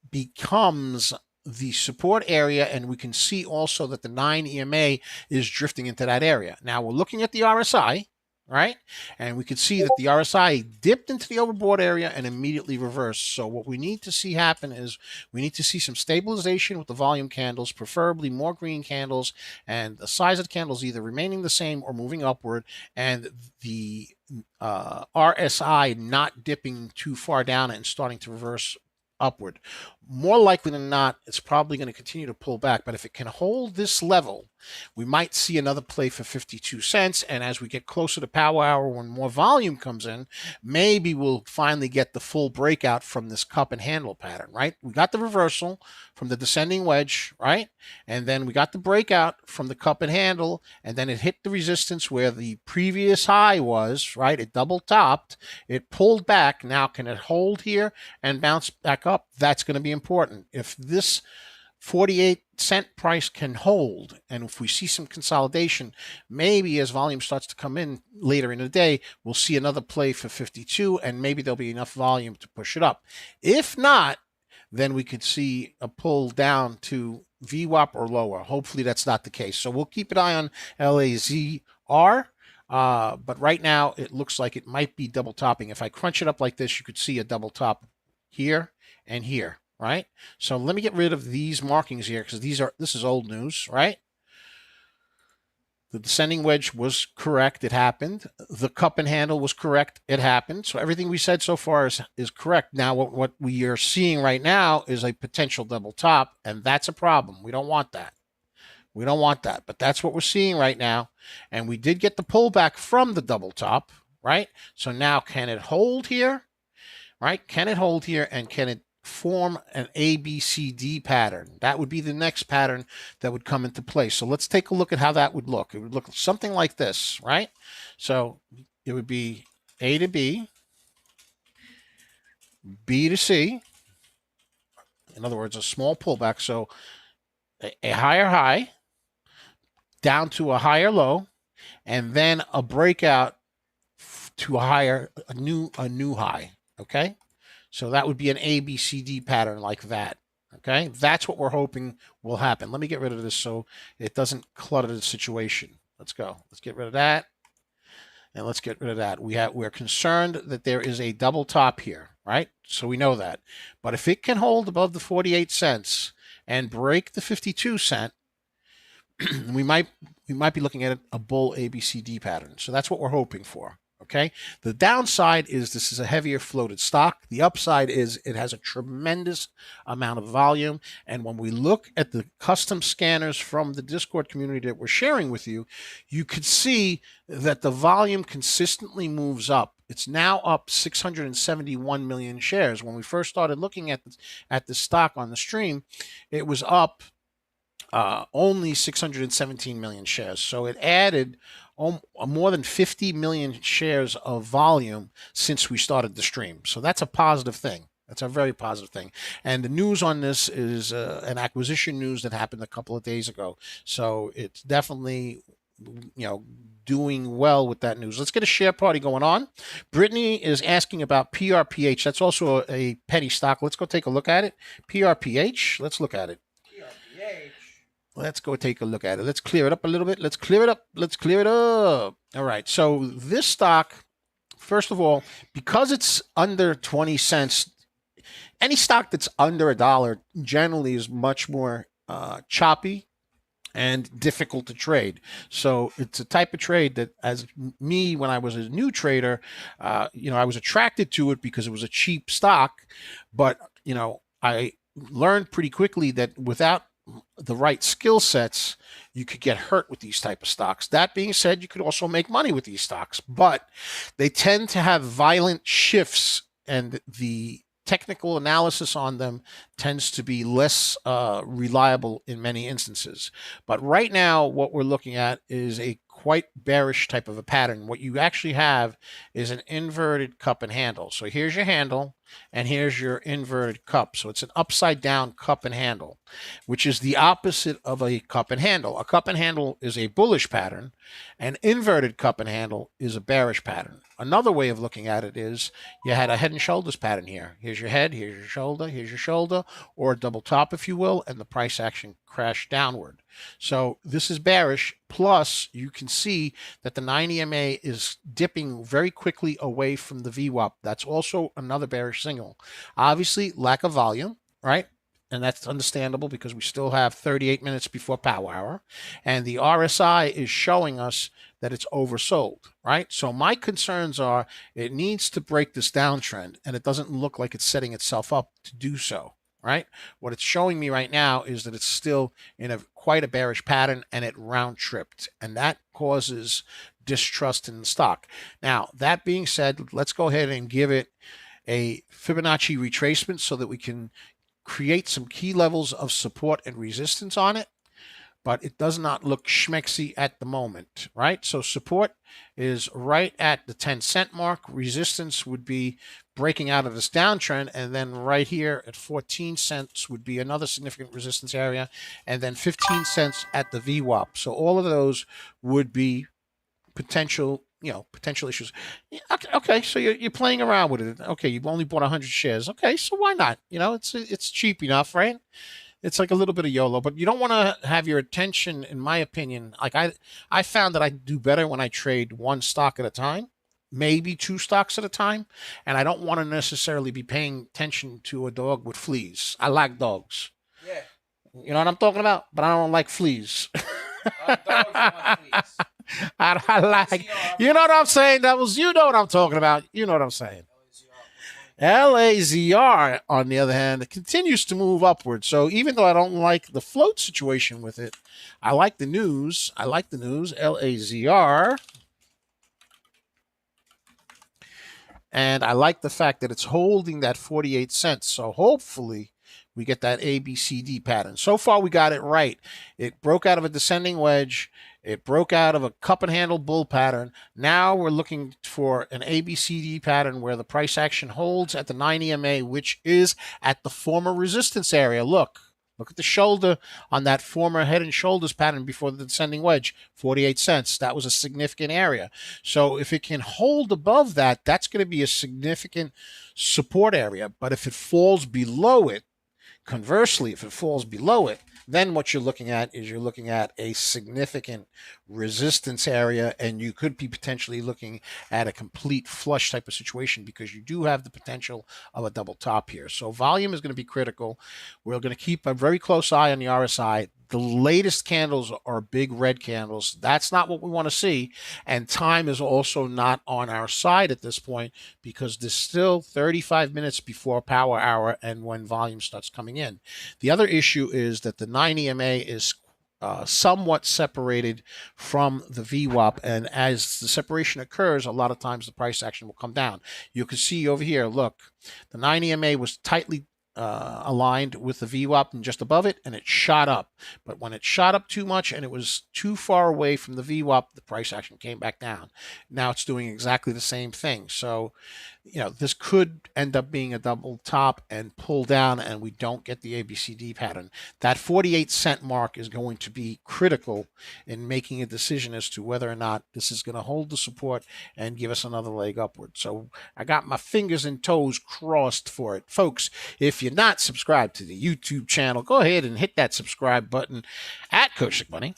becomes the support area, and we can see also that the 9 EMA is drifting into that area. Now we're looking at the RSI, right? And we could see that the RSI dipped into the overbought area and immediately reversed. So what we need to see happen is we need to see some stabilization with the volume candles, preferably more green candles, and the size of the candles either remaining the same or moving upward, and the RSI not dipping too far down and starting to reverse upward. More likely than not, it's probably going to continue to pull back, but if it can hold this level, we might see another play for 52 cents. And as we get closer to power hour, when more volume comes in, maybe we'll finally get the full breakout from this cup and handle pattern, right? We got the reversal from the descending wedge, right? And then we got the breakout from the cup and handle, and then it hit the resistance where the previous high was, right? It double topped, it pulled back. Now, can it hold here and bounce back up? That's going to be important. If this 48-cent price can hold, and if we see some consolidation, maybe as volume starts to come in later in the day, we'll see another play for 52, and maybe there'll be enough volume to push it up. If not, then we could see a pull down to VWAP or lower. Hopefully that's not the case. So we'll keep an eye on LAZR. But right now it looks like it might be double topping. If I crunch it up like this, you could see a double top here and here, right? So let me get rid of these markings here, because this is old news, right? The descending wedge was correct. It happened. The cup and handle was correct. It happened. So everything we said so far is correct. Now, what we are seeing right now is a potential double top, and that's a problem. We don't want that. We don't want that. But that's what we're seeing right now. And we did get the pullback from the double top, right? So now, can it hold here? Right? Can it hold here, and can it form an ABCD pattern? That would be the next pattern that would come into play. So let's take a look at how that would look. It would look something like this, right? So it would be A to B, B to C. In other words, a small pullback. So a higher high down to a higher low, and then a breakout to a new high. Okay, so that would be an ABCD pattern like that. Okay, that's what we're hoping will happen. Let me get rid of this so it doesn't clutter the situation. Let's go. Let's get rid of that, and let's get rid of that. We're concerned that there is a double top here, right? So we know that. But if it can hold above the 48 cents and break the 52 cent, we might be looking at a bull ABCD pattern. So that's what we're hoping for. Okay. The downside is this is a heavier floated stock. The upside is it has a tremendous amount of volume. And when we look at the custom scanners from the Discord community that we're sharing with you, you could see that the volume consistently moves up. It's now up 671 million shares. When we first started looking at the stock on the stream, it was up only 617 million shares. So it added more than 50 million shares of volume since we started the stream. So that's a positive thing. That's a very positive thing. And the news on this is an acquisition news that happened a couple of days ago. So it's definitely, doing well with that news. Let's get a share party going on. Brittany is asking about PRPH. That's also a penny stock. Let's go take a look at it. PRPH. Let's look at it. PRPH. let's go take a look at it. Let's clear it up a little bit. Let's clear it up. Let's clear it up. All right. So this stock, first of all, because it's under 20 cents, any stock that's under a dollar generally is much more choppy and difficult to trade. So it's a type of trade that, as me, when I was a new trader, I was attracted to it because it was a cheap stock. But, I learned pretty quickly that without the right skill sets, you could get hurt with these type of stocks. That being said, you could also make money with these stocks, but they tend to have violent shifts, and the technical analysis on them tends to be less reliable in many instances. But right now, what we're looking at is a quite bearish type of a pattern. What you actually have is an inverted cup and handle. So here's your handle, and here's your inverted cup. So it's an upside down cup and handle, which is the opposite of a cup and handle. A cup and handle is a bullish pattern. An inverted cup and handle is a bearish pattern. Another way of looking at it is you had a head and shoulders pattern here. Here's your head, here's your shoulder, or a double top, if you will, and the price action crashed downward. So this is bearish. Plus, you can see that the 90 MA is dipping very quickly away from the VWAP. That's also another bearish signal. Obviously, lack of volume, right? And that's understandable because we still have 38 minutes before power hour. And the RSI is showing us that it's oversold, right? So my concerns are it needs to break this downtrend, and it doesn't look like it's setting itself up to do so, right? What it's showing me right now is that it's still in quite a bearish pattern, and it round tripped, and that causes distrust in the stock. Now, that being said, let's go ahead and give it a Fibonacci retracement so that we can create some key levels of support and resistance on it. But it does not look schmexy at the moment, right? So support is right at the 10-cent mark. Resistance would be breaking out of this downtrend, and then right here at 14 cents would be another significant resistance area, and then 15 cents at the VWAP. So all of those would be potential issues. Okay, so you're playing around with it. Okay, you've only bought 100 shares. Okay, so why not? It's cheap enough, right? It's like a little bit of YOLO, but you don't want to have your attention, in my opinion. Like I found that I do better when I trade one stock at a time, maybe two stocks at a time, and I don't want to necessarily be paying attention to a dog with fleas. I like dogs. Yeah. You know what I'm talking about? But I don't like fleas. Dogs don't want fleas. I like, you know what I'm saying? You know what I'm talking about. You know what I'm saying. LAZR, on the other hand, continues to move upward. So even though I don't like the float situation with it, I like the news. LAZR. And I like the fact that it's holding that 48 cents. So hopefully we get that ABCD pattern. So far we got it right. It broke out of a descending wedge. It broke out of a cup and handle bull pattern. Now we're looking for an ABCD pattern where the price action holds at the 90 MA, which is at the former resistance area. Look at the shoulder on that former head and shoulders pattern before the descending wedge, 48 cents. That was a significant area. So if it can hold above that, that's going to be a significant support area. But if it falls below it, conversely, if it falls below it, then what you're looking at is a significant resistance area, and you could be potentially looking at a complete flush type of situation because you do have the potential of a double top here. So volume is going to be critical. We're going to keep a very close eye on the RSI. The latest candles are big red candles. That's not what we want to see. And time is also not on our side at this point because there's still 35 minutes before power hour and when volume starts coming in. The other issue is that the 90 MA is somewhat separated from the VWAP, and as the separation occurs, a lot of times the price action will come down. You can see over here, look, the 90 MA was tightly aligned with the VWAP and just above it, and it shot up. But when it shot up too much and it was too far away from the VWAP, the price action came back down. Now it's doing exactly the same thing. So this could end up being a double top and pull down, and we don't get the ABCD pattern. That 48-cent mark is going to be critical in making a decision as to whether or not this is going to hold the support and give us another leg upward. So I got my fingers and toes crossed for it. Folks, if you're not subscribed to the YouTube channel, go ahead and hit that subscribe button at Coach Money.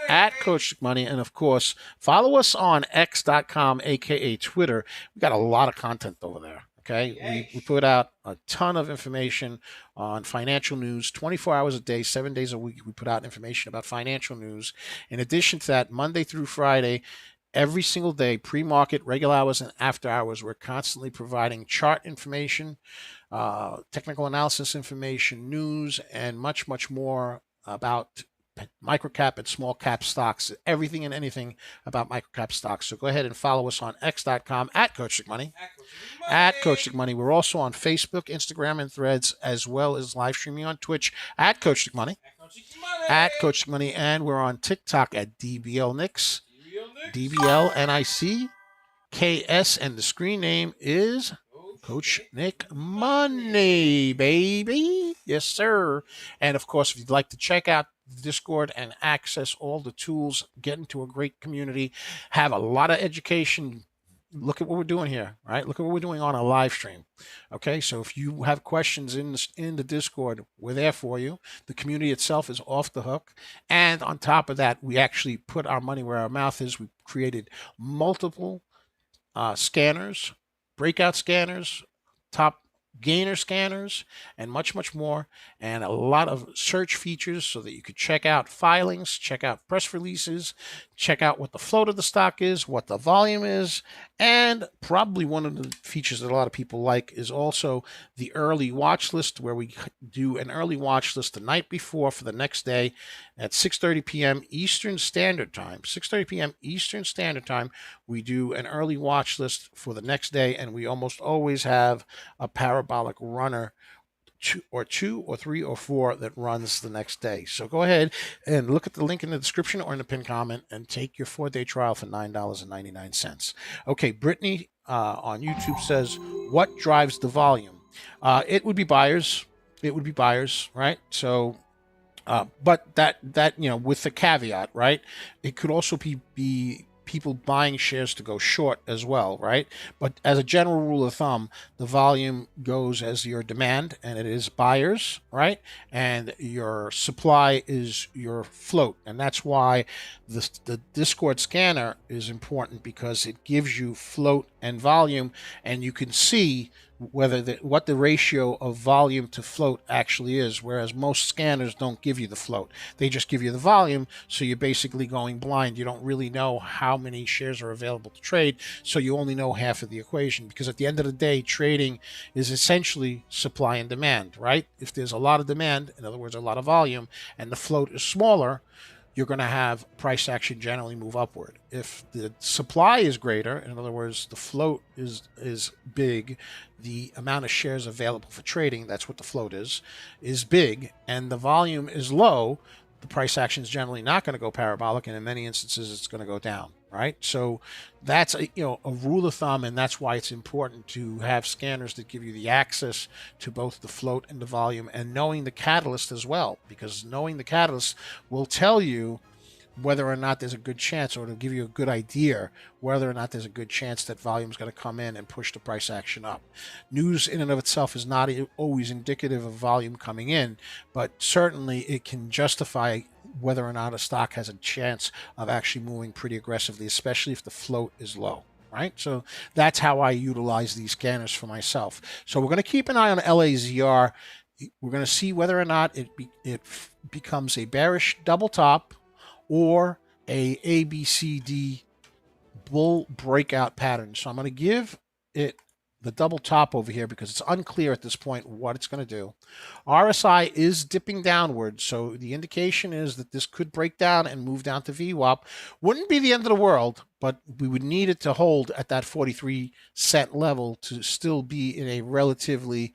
At Coach Money, and of course, follow us on X.com, aka Twitter. We got a lot of content over there. Okay, we put out a ton of information on financial news 24 hours a day, 7 days a week. We put out information about financial news. In addition to that, Monday through Friday, every single day, pre-market, regular hours, and after hours, we're constantly providing chart information, technical analysis information, news, and much, much more about microcap and small cap stocks, everything and anything about microcap stocks. So go ahead and follow us on X.com at Coach Money. At Coach Money. We're also on Facebook, Instagram, and Threads, as well as live streaming on Twitch at Coach Money. At Coach Money. And we're on TikTok at DBL Nicks. DBL NICKS. And the screen name is Coach Nick Money, baby. Yes, sir. And of course, if you'd like to check out Discord and access all the tools, get into a great community, have a lot of education, look at what we're doing here, right? Look at what we're doing on a live stream. Okay, so if you have questions in the Discord, we're there for you. The community itself is off the hook. And on top of that, we actually put our money where our mouth is. We created multiple scanners, breakout scanners, top gainer scanners, and much, much more, and a lot of search features so that you could check out filings, check out press releases, check out what the float of the stock is, what the volume is, and probably one of the features that a lot of people like is also the early watch list, where we do an early watch list the night before for the next day at 6:30 p.m. Eastern Standard Time. 6:30 p.m. Eastern Standard Time, we do an early watch list for the next day, and we almost always have a parabolic runner, two or three or four, that runs the next day. So go ahead and look at the link in the description or in the pinned comment and take your 4-day trial for $9.99. Okay, Brittany on YouTube says, what drives the volume? It would be buyers. It would be buyers, right? So but that with the caveat, right? It could also be people buying shares to go short as well, right? But as a general rule of thumb, the volume goes as your demand, and it is buyers, right? And your supply is your float. And that's why the Discord scanner is important, because it gives you float and volume, and you can see what the ratio of volume to float actually is, whereas most scanners don't give you the float. They just give you the volume, so you're basically going blind. You don't really know how many shares are available to trade, so you only know half of the equation, because at the end of the day, trading is essentially supply and demand, right? If there's a lot of demand, in other words, a lot of volume, and the float is smaller, you're going to have price action generally move upward. If the supply is greater, in other words, the float is big, the amount of shares available for trading, that's what the float is big, and the volume is low, the price action is generally not going to go parabolic, and in many instances, it's going to go down, right? So that's a rule of thumb, and that's why it's important to have scanners that give you the access to both the float and the volume, and knowing the catalyst as well, because knowing the catalyst will tell you whether or not there's a good chance, or it'll give you a good idea whether or not there's a good chance that volume is going to come in and push the price action up. News in and of itself is not always indicative of volume coming in, but certainly it can justify whether or not a stock has a chance of actually moving pretty aggressively, especially if the float is low. Right? So that's how I utilize these scanners for myself. So we're going to keep an eye on LAZR. We're going to see whether or not it becomes a bearish double top or a ABCD bull breakout pattern. So I'm going to give it the double top over here because it's unclear at this point what it's going to do. RSI is dipping downward, so the indication is that this could break down and move down to VWAP. Wouldn't be the end of the world, but we would need it to hold at that 43-cent level to still be in a relatively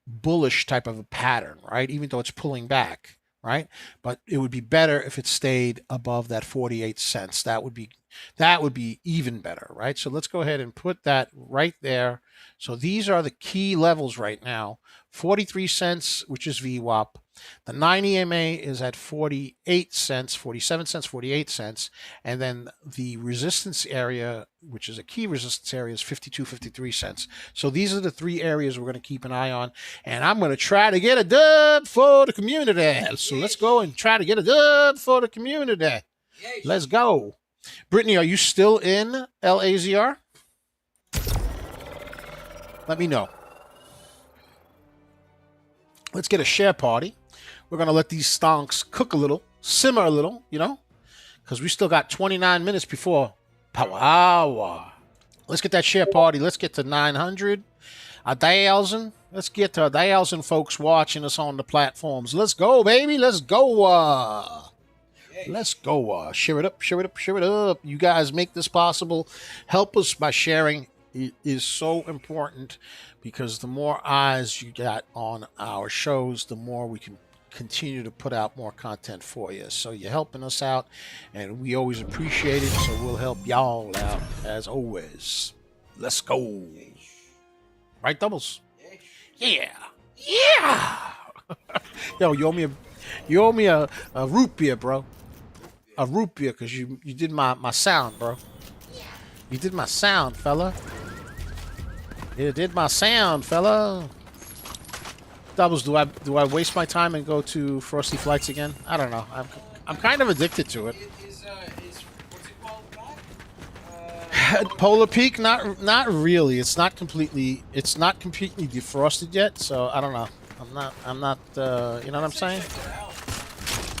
bullish type of a pattern, right? Even though it's pulling back, right? But it would be better if it stayed above that 48 cents. That would be That would be even better, right? So let's go ahead and put that right there. So these are the key levels right now. 43 cents, which is VWAP. The 9 EMA is at 48 cents, 47 cents, 48 cents. And then the resistance area, which is a key resistance area, is 52, 53 cents. So these are the three areas we're going to keep an eye on. And I'm going to try to get a dub for the community. So let's go and try to get a dub for the community. Let's go. Brittany, are you still in LAZR? Let me know. Let's get a share party. We're going to let these stonks cook a little, simmer a little, you know, because we still got 29 minutes before power hour. Let's get that share party. Let's get to 900, 1,000. Let's get to 1,000 folks watching us on the platforms. Let's go, baby. Let's go. Let's go. Share it up, share it up, share it up. You guys make this possible. Help us by sharing. It is so important because the more eyes you got on our shows, the more we can continue to put out more content for you. So you're helping us out, and we always appreciate it. So we'll help y'all out as always. Let's go. Right, Doubles? Yeah. Yeah. Yo, you owe me a root beer, bro. A root beer, because you did my sound, bro. You did my sound, fella. You did my sound, fella. Doubles, do I waste my time and go to Frosty Flights again? I don't know. I'm kind of addicted to it. Is what's it called back? Polar Peak, not really. It's not completely defrosted yet, so I don't know. I'm not. You know what I'm saying?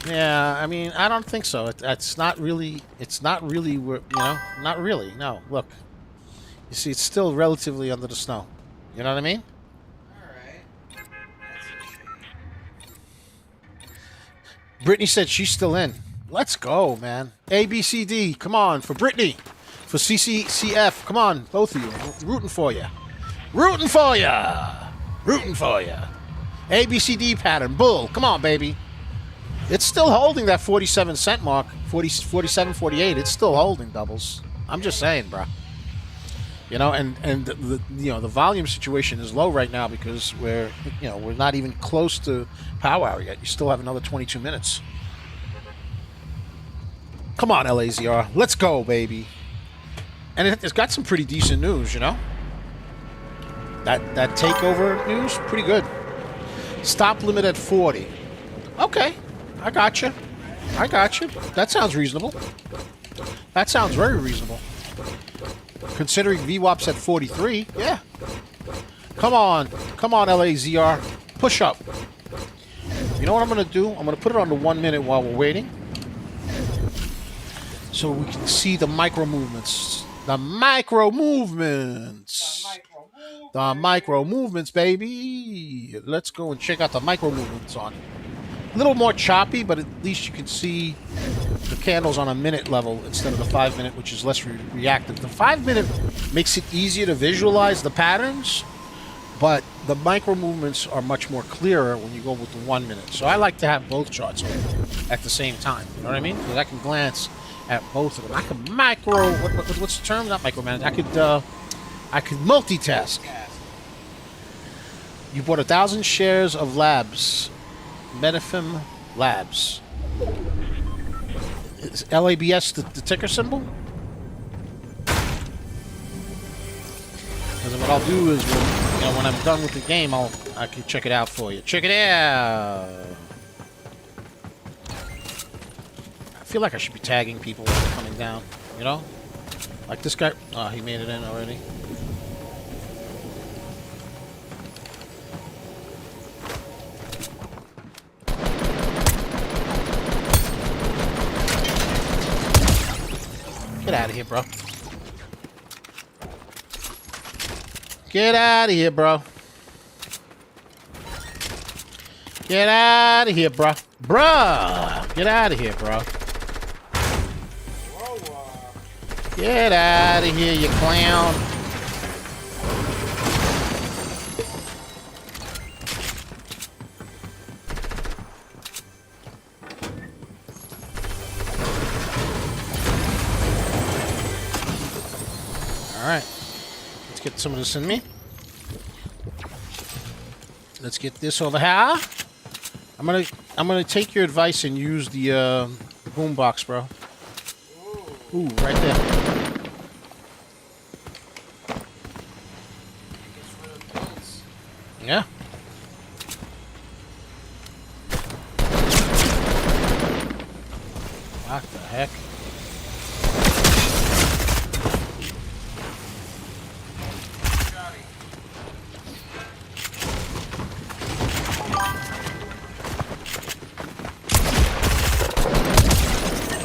Yeah, I mean, I don't think so. It's not really. It's not really. You know, not really. No, look. You see, it's still relatively under the snow. You know what I mean? Brittany said she's still in. Let's go, man. A, B, C, D. Come on. For Brittany. For CCCF. Come on. Both of you. Rooting for you. Rooting for you. Rooting for you. A, B, C, D pattern. Bull. Come on, baby. It's still holding that 47 cent mark. 47, 48. It's still holding, Doubles. I'm just saying, bro. You know, and the the volume situation is low right now because we're not even close to power hour yet. You still have another 22 minutes. Come on, LAZR, let's go, baby. And it's got some pretty decent news, you know. That takeover news, pretty good. Stop limit at 40. Okay, I got you. I got you. That sounds reasonable. That sounds very reasonable. Considering VWAP's at 43, yeah. Come on, LAZR, push up. You know what I'm gonna do? I'm gonna put it on the 1 minute while we're waiting, so we can see the micro movements. The micro movements. The micro movements, baby. Let's go and check out the micro movements on it. A little more choppy, but at least you can see the candles on a minute level instead of the 5 minute, which is less reactive. The 5 minute makes it easier to visualize the patterns, but the micro movements are much more clearer when you go with the 1 minute. So I like to have both charts open at the same time. You know what I mean? Because I can glance at both of them. I can what's the term? Not micromanage. I could multitask. You bought 1,000 shares of Labs. Metafim Labs. Is LABS the ticker symbol? Because what I'll do is, when I'm done with the game, I can check it out for you. Check it out. I feel like I should be tagging people when they're coming down. You know, like this guy. Oh, he made it in already. Get out of here, bro. Get out of here, bro. Get out of here, bro. Bruh! Get out of here, bro. Get out of here, you clown. get some of this in me. Let's get this over here. I'm gonna take your advice and use the boombox, bro. Ooh, right there. Yeah. What the heck?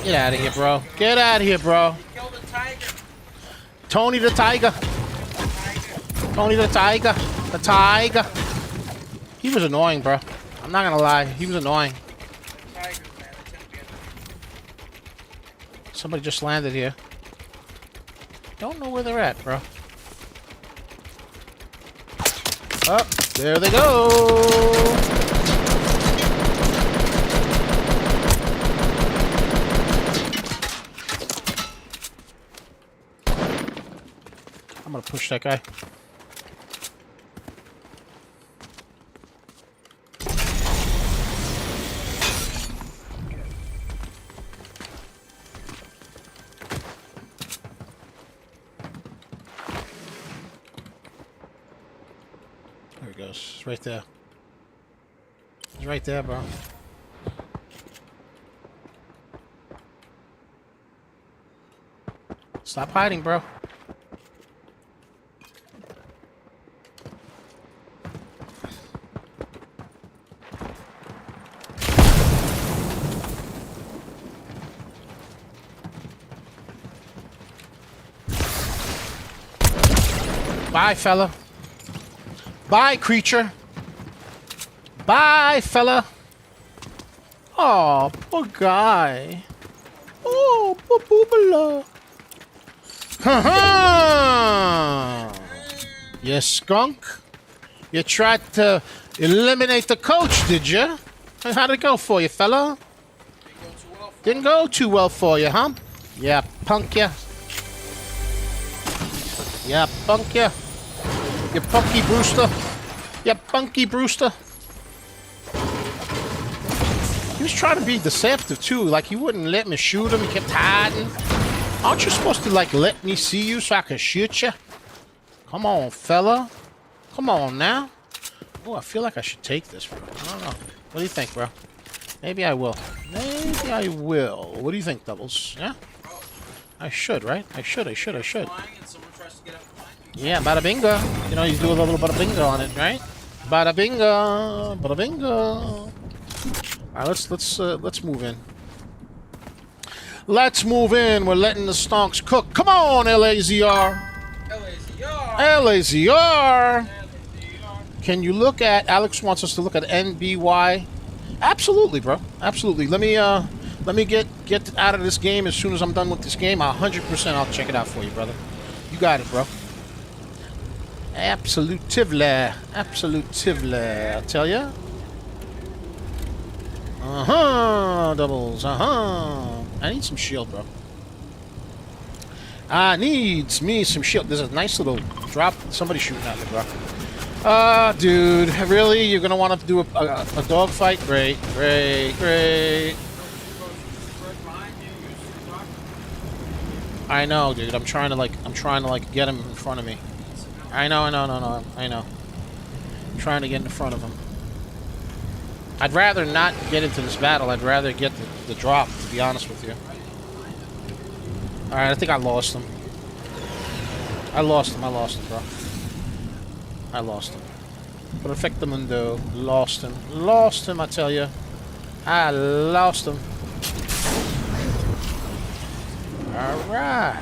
Get out of here, bro. Get out of here, bro. Kill the tiger. Tony the Tiger. Tony the Tiger. The Tiger. He was annoying, bro. I'm not gonna lie. He was annoying. Tigers, man. They tend to be Somebody just landed here. Don't know where they're at, bro. Oh, there they go. I'm gonna push that guy. There he goes. It's right there. He's right there, bro. Stop hiding, bro. Bye, fella. Bye, creature. Bye, fella. Oh, poor guy. Oh, poor boobala. Ha ha! You skunk. You tried to eliminate the coach, did you? How'd it go for you, fella? Didn't go too well for you, huh? Yeah, punk ya. Yeah, punk ya. You punky Brewster. You punky Brewster. He was trying to be deceptive, too. Like, he wouldn't let me shoot him. He kept hiding. Aren't you supposed to, like, let me see you so I can shoot you? Come on, fella. Come on, now. Oh, I feel like I should take this, bro. I don't know. What do you think, bro? Maybe I will. Maybe I will. What do you think, Doubles? Yeah? I should, right? I should. Yeah, bada bingo. You know, you do a little bada bingo on it, right? Bada bingo, bada bingo. All right, let's move in. Let's move in. We're letting the stonks cook. Come on, LAZR. LAZR. Can you look at? Alex wants us to look at NBY. Absolutely, bro. Absolutely. Let me get out of this game as soon as I'm done with this game. 100%. I'll check it out for you, brother. You got it, bro. Absolutively. Absolutively. I'll tell ya. Doubles. I need some shield, bro. I needs me some shield. There's a nice little drop. Somebody shooting at me, bro. Dude. Really? You're gonna want to do a dogfight? Great. Great. Great. I know, dude. I'm trying to get him in front of me. I know. I know. I'm trying to get in front of him. I'd rather not get into this battle. I'd rather get the drop, to be honest with you. Alright, I think I lost him. I lost him, bro. I lost him. Perfectamundo. Lost him. Lost him, I tell you. I lost him. Alright.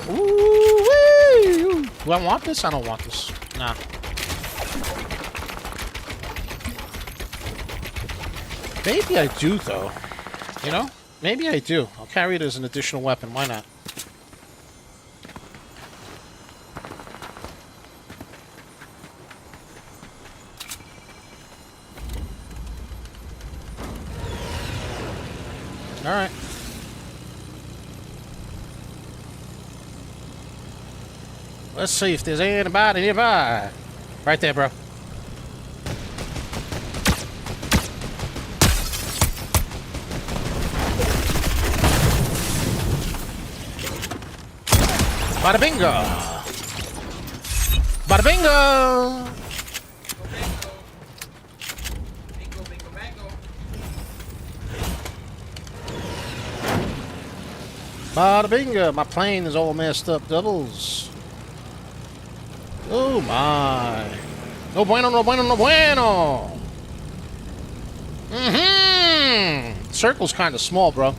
Ooh-wee. Do I want this? I don't want this. Nah. Maybe I do, though. You know? Maybe I do. I'll carry it as an additional weapon. Why not? Alright. Let's see if there's anybody nearby. Right there, bro. Bada bingo! Bada bingo! Bingo, bingo, bango. Bada bingo! My plane is all messed up, doubles. Oh my! No bueno, no bueno, no bueno! Circle's kind of small, bro.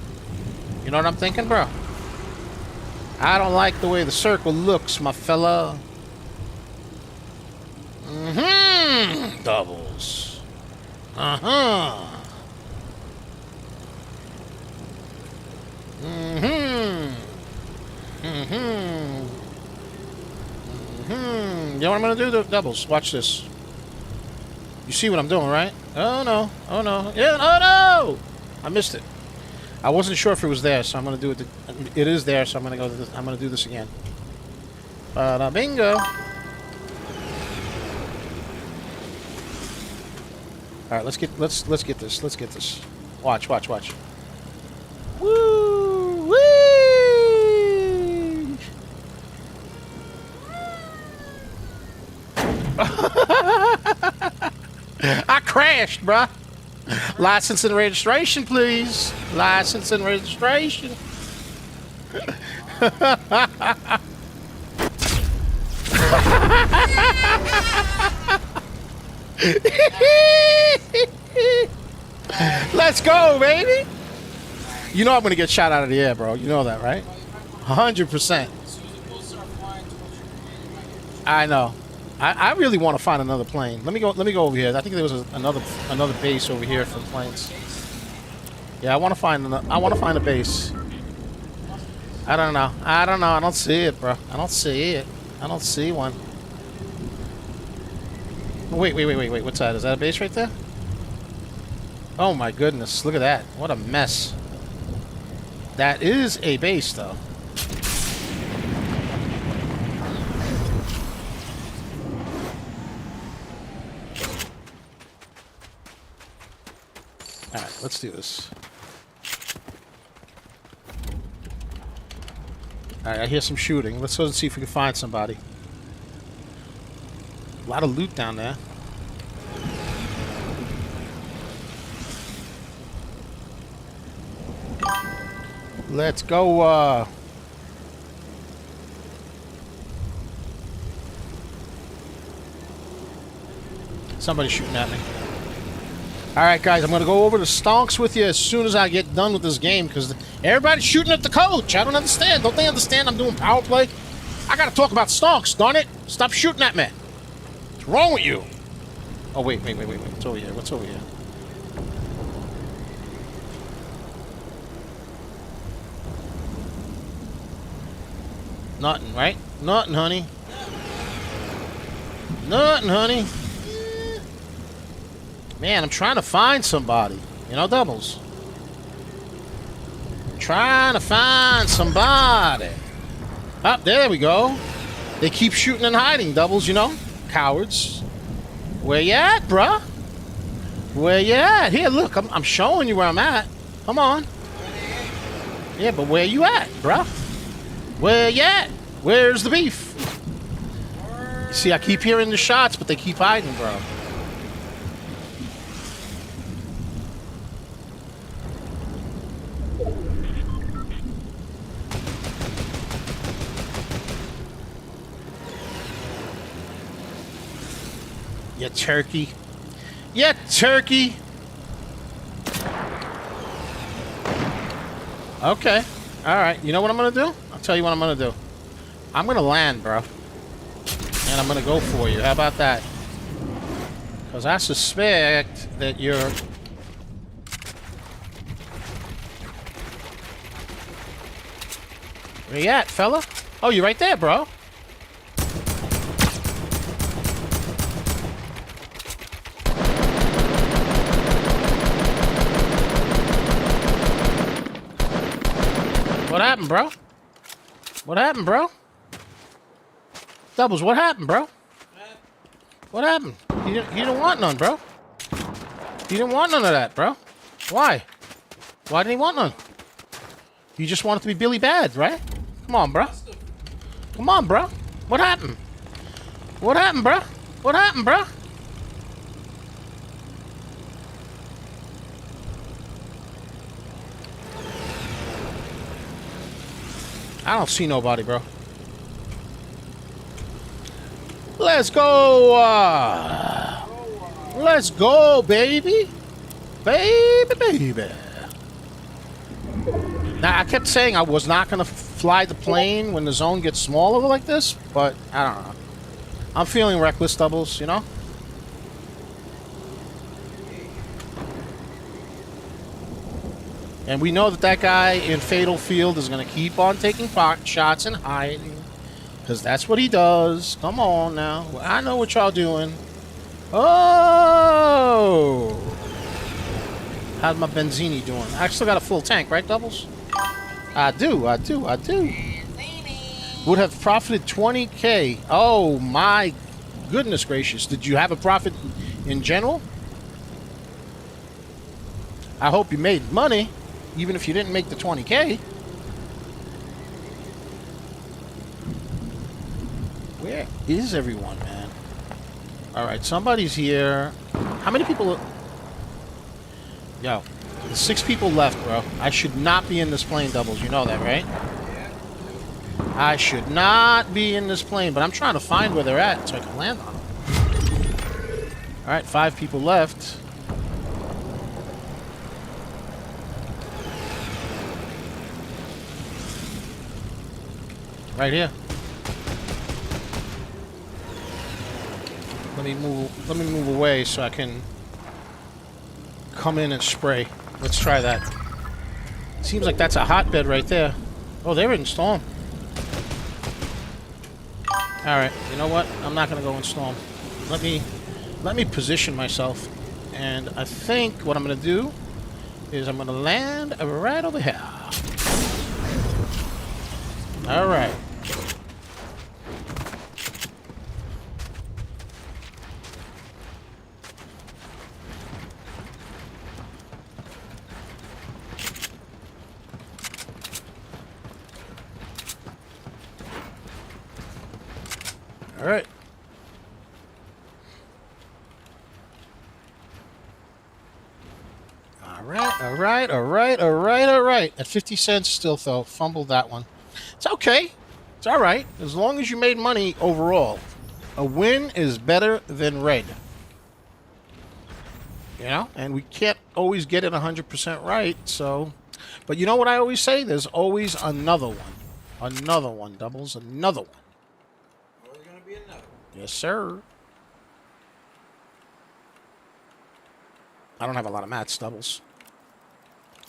You know what I'm thinking, bro? I don't like the way the circle looks, my fella. Doubles. You know what I'm gonna do? Doubles. Watch this. You see what I'm doing, right? Oh no. Oh no. Yeah. Oh no! I missed it. I wasn't sure if it was there, so I'm gonna do it. It is there, so I'm gonna go. I'm gonna do this again. Bada bingo! All right, let's get this. Let's get this. Watch. Woo! Woo! I crashed, bruh. License and registration, please. License and registration. Let's go, baby. You know I'm gonna get shot out of the air, bro. You know that, right? 100%. I know. I really want to find another plane. Let me go over here. I think there was another base over here for planes. Yeah, I want to find a base. I don't know. I don't see it, bro. I don't see one. Wait. What's that? Is that a base right there? Oh my goodness. Look at that. What a mess. That is a base, though. Alright, let's do this. Alright, I hear some shooting. Let's go and see if we can find somebody. A lot of loot down there. Let's go, somebody's shooting at me. Alright, guys, I'm going to go over to Stonks with you as soon as I get done with this game, because everybody's shooting at the coach. I don't understand. Don't they understand I'm doing power play? I got to talk about Stonks, darn it. Stop shooting at me. What's wrong with you? Oh, wait. What's over here? What's over here? Nothing, right? Nothing, honey. Nothing, honey. Man, I'm trying to find somebody. You know, doubles. Trying to find somebody. Oh, there we go. They keep shooting and hiding, doubles, you know? Cowards. Where you at, bruh? Where you at? Here, look, I'm showing you where I'm at. Come on. Yeah, but where you at, bruh? Where you at? Where's the beef? See, I keep hearing the shots, but they keep hiding, bro. You turkey. You turkey. Okay. All right. You know what I'm going to do? I'll tell you what I'm going to do. I'm going to land, bro. And I'm going to go for you. How about that? Because I suspect that you're... Where you at, fella? Oh, you're right there, bro. What happened, bro? What happened, bro? Doubles, what happened, bro? Eh, What happened? You didn't want none, bro. You didn't want none of that, bro. Why? Why didn't he want none? You just wanted to be Billy Bad, right? Come on, bro. must have. Come on, bro. What happened? What happened, bro? What happened, bro? I don't see nobody, bro. Let's go. Let's go, baby. Baby. Now, I kept saying I was not going to fly the plane when the zone gets smaller like this, but I don't know. I'm feeling reckless, Doubles, you know? And we know that that guy in Fatal Field is going to keep on taking shots and hiding. Because that's what he does. Come on now. I know what y'all doing. Oh! How's my Benzini doing? I still got a full tank, right, Doubles? I do. Would have profited 20K. Oh, my goodness gracious. Did you have a profit in general? I hope you made money, even if you didn't make the 20K. Where is everyone, man? All right, somebody's here. How many people? Yo, there's 6 people left, bro. I should not be in this plane, Doubles. You know that, right? I should not be in this plane, but I'm trying to find where they're at so I can land on them. All right, 5 people left. Right here. Let me move away so I can come in and spray. Let's try that. Seems like that's a hotbed right there. Oh, they're in storm. Alright, you know what? I'm not gonna go in storm. Let me position myself. And I think what I'm gonna do is I'm gonna land right over here. Alright. Alright. Alright. At 50 cents still, though. Fumbled that one. It's okay. It's alright. As long as you made money overall. A win is better than red. You know? And we can't always get it 100% right, so... But you know what I always say? There's always another one. Another one, Doubles. Another one. Always gonna be another. Yes, sir. I don't have a lot of mats, Doubles.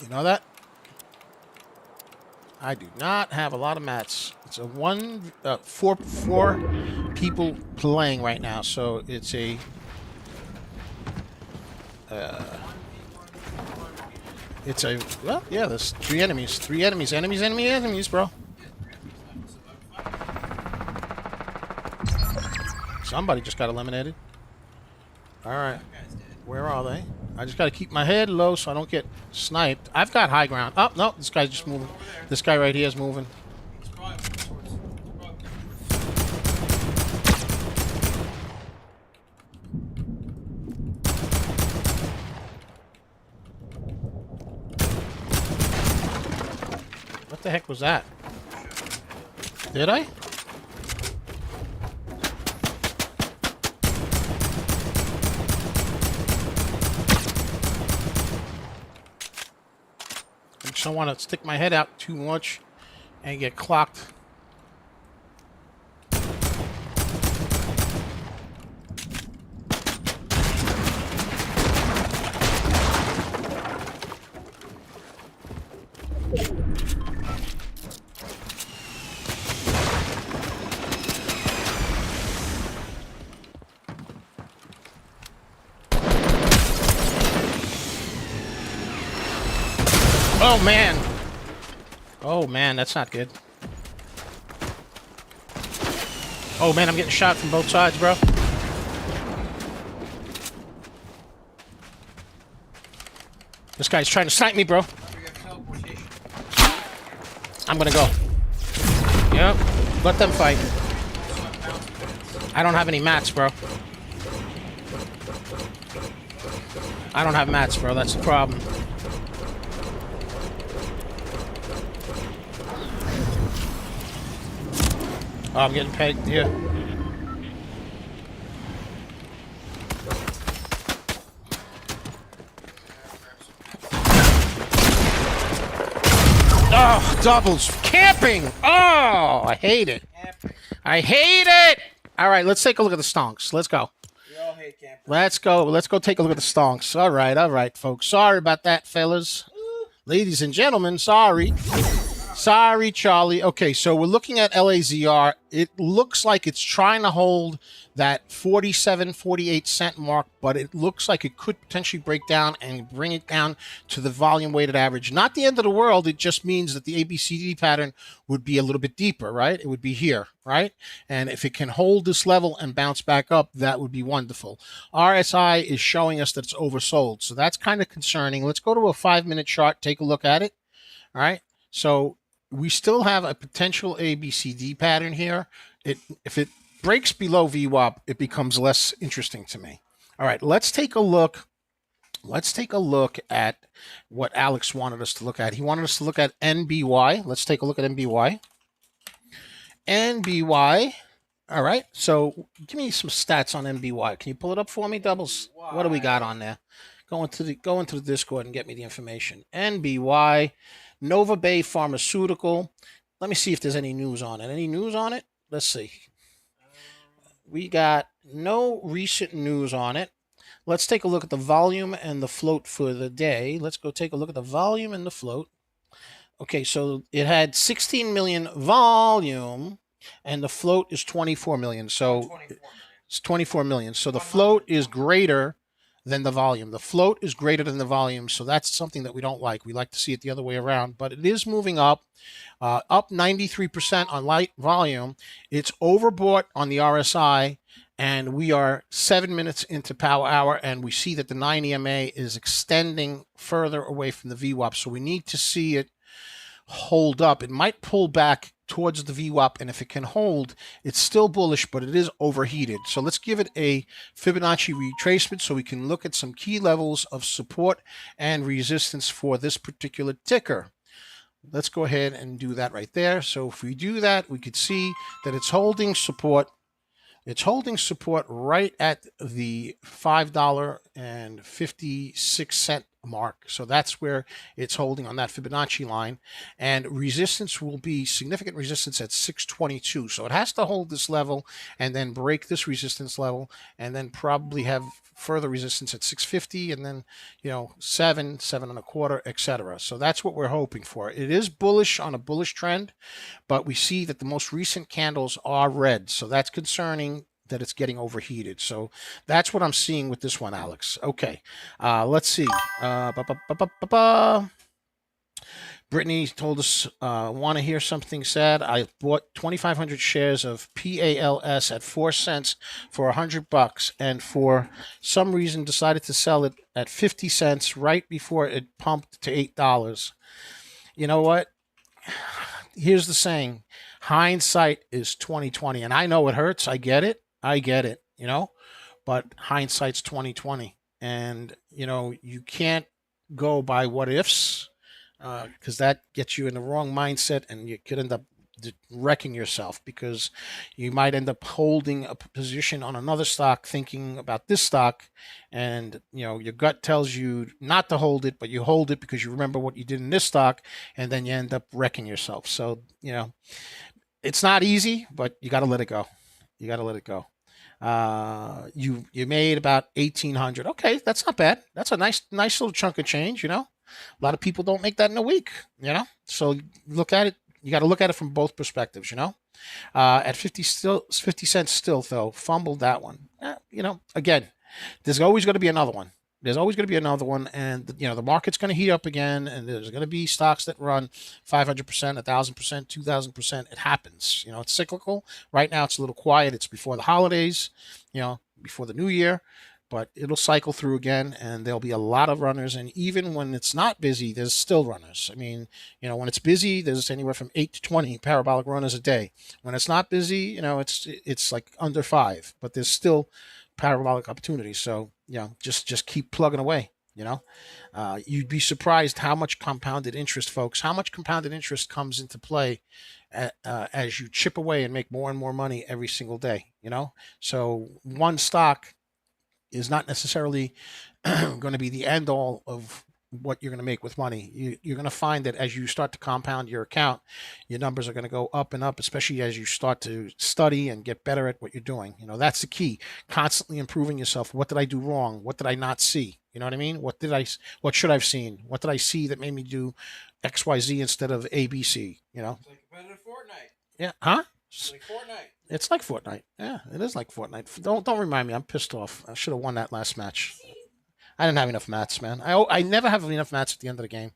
You know that? I do not have a lot of mats. It's a four people playing right now, so it's a well, yeah, there's 3 enemies. 3 enemies. Enemies, bro. Somebody just got eliminated. Alright. Where are they? I just gotta keep my head low so I don't get sniped. I've got high ground. Oh, no, this guy's just moving. This guy right here is moving. What the heck was that? Did I? I just don't want to stick my head out too much and get clocked. Oh, man. Oh, man, that's not good. Oh man, I'm getting shot from both sides, bro. This guy's trying to snipe me, bro. I'm gonna go. Yep. Let them fight. I don't have any mats, bro. I don't have mats, bro. That's the problem. Oh, I'm getting pegged here. Oh, doubles. Camping! Oh, I hate it. I hate it! All right, let's take a look at the stonks. Let's go. We all hate camping. Let's go. Let's go take a look at the stonks. All right, folks. Sorry about that, fellas. Ladies and gentlemen, sorry. Sorry, Charlie. Okay, so we're looking at LAZR. It looks like it's trying to hold that 47, 48 cent mark, but it looks like it could potentially break down and bring it down to the volume weighted average. Not the end of the world. It just means that the ABCD pattern would be a little bit deeper, right? It would be here, right? And if it can hold this level and bounce back up, that would be wonderful. RSI is showing us that it's oversold, so that's kind of concerning. Let's go to a 5-minute chart, take a look at it. All right, so we still have a potential ABCD pattern here. If it breaks below VWAP, it becomes less interesting to me. All right, let's take a look. Let's take a look at what Alex wanted us to look at. He wanted us to look at NBY. Let's take a look at NBY. NBY. All right, so give me some stats on NBY. Can you pull it up for me, Doubles? What do we got on there? Go into the Discord and get me the information. NBY. Nova Bay Pharmaceutical. Let me see if there's any news on it. Any news on it? Let's see. We got no recent news on it. Let's take a look at the volume and the float for the day. Let's go take a look at the volume and the float. Okay, so it had 16 million volume and the float is 24 million. So it's 24 million. So the float is greater than the volume. The float is greater than the volume, so that's something that we don't like. We like to see it the other way around, but it is moving up, up 93% on light volume. It's overbought on the RSI, and we are 7 minutes into power hour, and we see that the 9 EMA is extending further away from the VWAP, so we need to see it hold up. It might pull back towards the VWAP, and if it can hold, it's still bullish, but it is overheated. So let's give it a Fibonacci retracement so we can look at some key levels of support and resistance for this particular ticker. Let's go ahead and do that right there. So if we do that, we could see that it's holding support. It's holding support right at the $5.56 mark. So that's where it's holding on that Fibonacci line. And resistance will be significant resistance at 622. So it has to hold this level and then break this resistance level and then probably have further resistance at 650 and then, you know, 7, 7.25, etc. So that's what we're hoping for. It is bullish on a bullish trend, but we see that the most recent candles are red. So that's concerning that it's getting overheated. So that's what I'm seeing with this one, Alex. Okay, let's see. Brittany told us, want to hear something sad. I bought 2,500 shares of PALS at 4 cents for $100 and for some reason decided to sell it at 50 cents right before it pumped to $8. You know what? Here's the saying, hindsight is 20/20. And I know it hurts. I get it. You know, but hindsight's 20/20. And, you know, you can't go by what ifs, because that gets you in the wrong mindset and you could end up wrecking yourself, because you might end up holding a position on another stock thinking about this stock, and you know your gut tells you not to hold it, but you hold it because you remember what you did in this stock, and then you end up wrecking yourself. So, you know, it's not easy, but you got to let it go. You made about 1,800. Okay, that's not bad. That's a nice little chunk of change, you know. A lot of people don't make that in a week, you know. So look at it. You got to look at it from both perspectives, you know. At 50 cents still, though, fumbled that one. You know, again, there's always going to be another one. There's always going to be another one, and you know the market's going to heat up again, and there's going to be stocks that run 500%, 1,000%, 2,000%. It happens. You know, it's cyclical. Right now, it's a little quiet. It's before the holidays, you know, before the new year, but it'll cycle through again, and there'll be a lot of runners. And even when it's not busy, there's still runners. I mean, you know, when it's busy, there's anywhere from 8 to 20 parabolic runners a day. When it's not busy, you know, it's like under 5, but there's still parabolic opportunities. So, you know, just keep plugging away. You know, you'd be surprised how much compounded interest, folks, how much compounded interest comes into play as you chip away and make more and more money every single day. You know, so one stock is not necessarily going to be the end all of what you're going to make with money. You're going to find that as you start to compound your account, your numbers are going to go up and up, especially as you start to study and get better at what you're doing. You know, that's the key. Constantly improving yourself. What did I do wrong? What did I not see? You know what I mean? What should I have seen? What did I see that made me do XYZ instead of ABC? You know? It's like competitive Fortnite. Yeah. Huh? It's like Fortnite. It's like Fortnite. Yeah, it is like Fortnite. Don't remind me. I'm pissed off. I should have won that last match. I didn't have enough mats, man. I never have enough mats at the end of the game.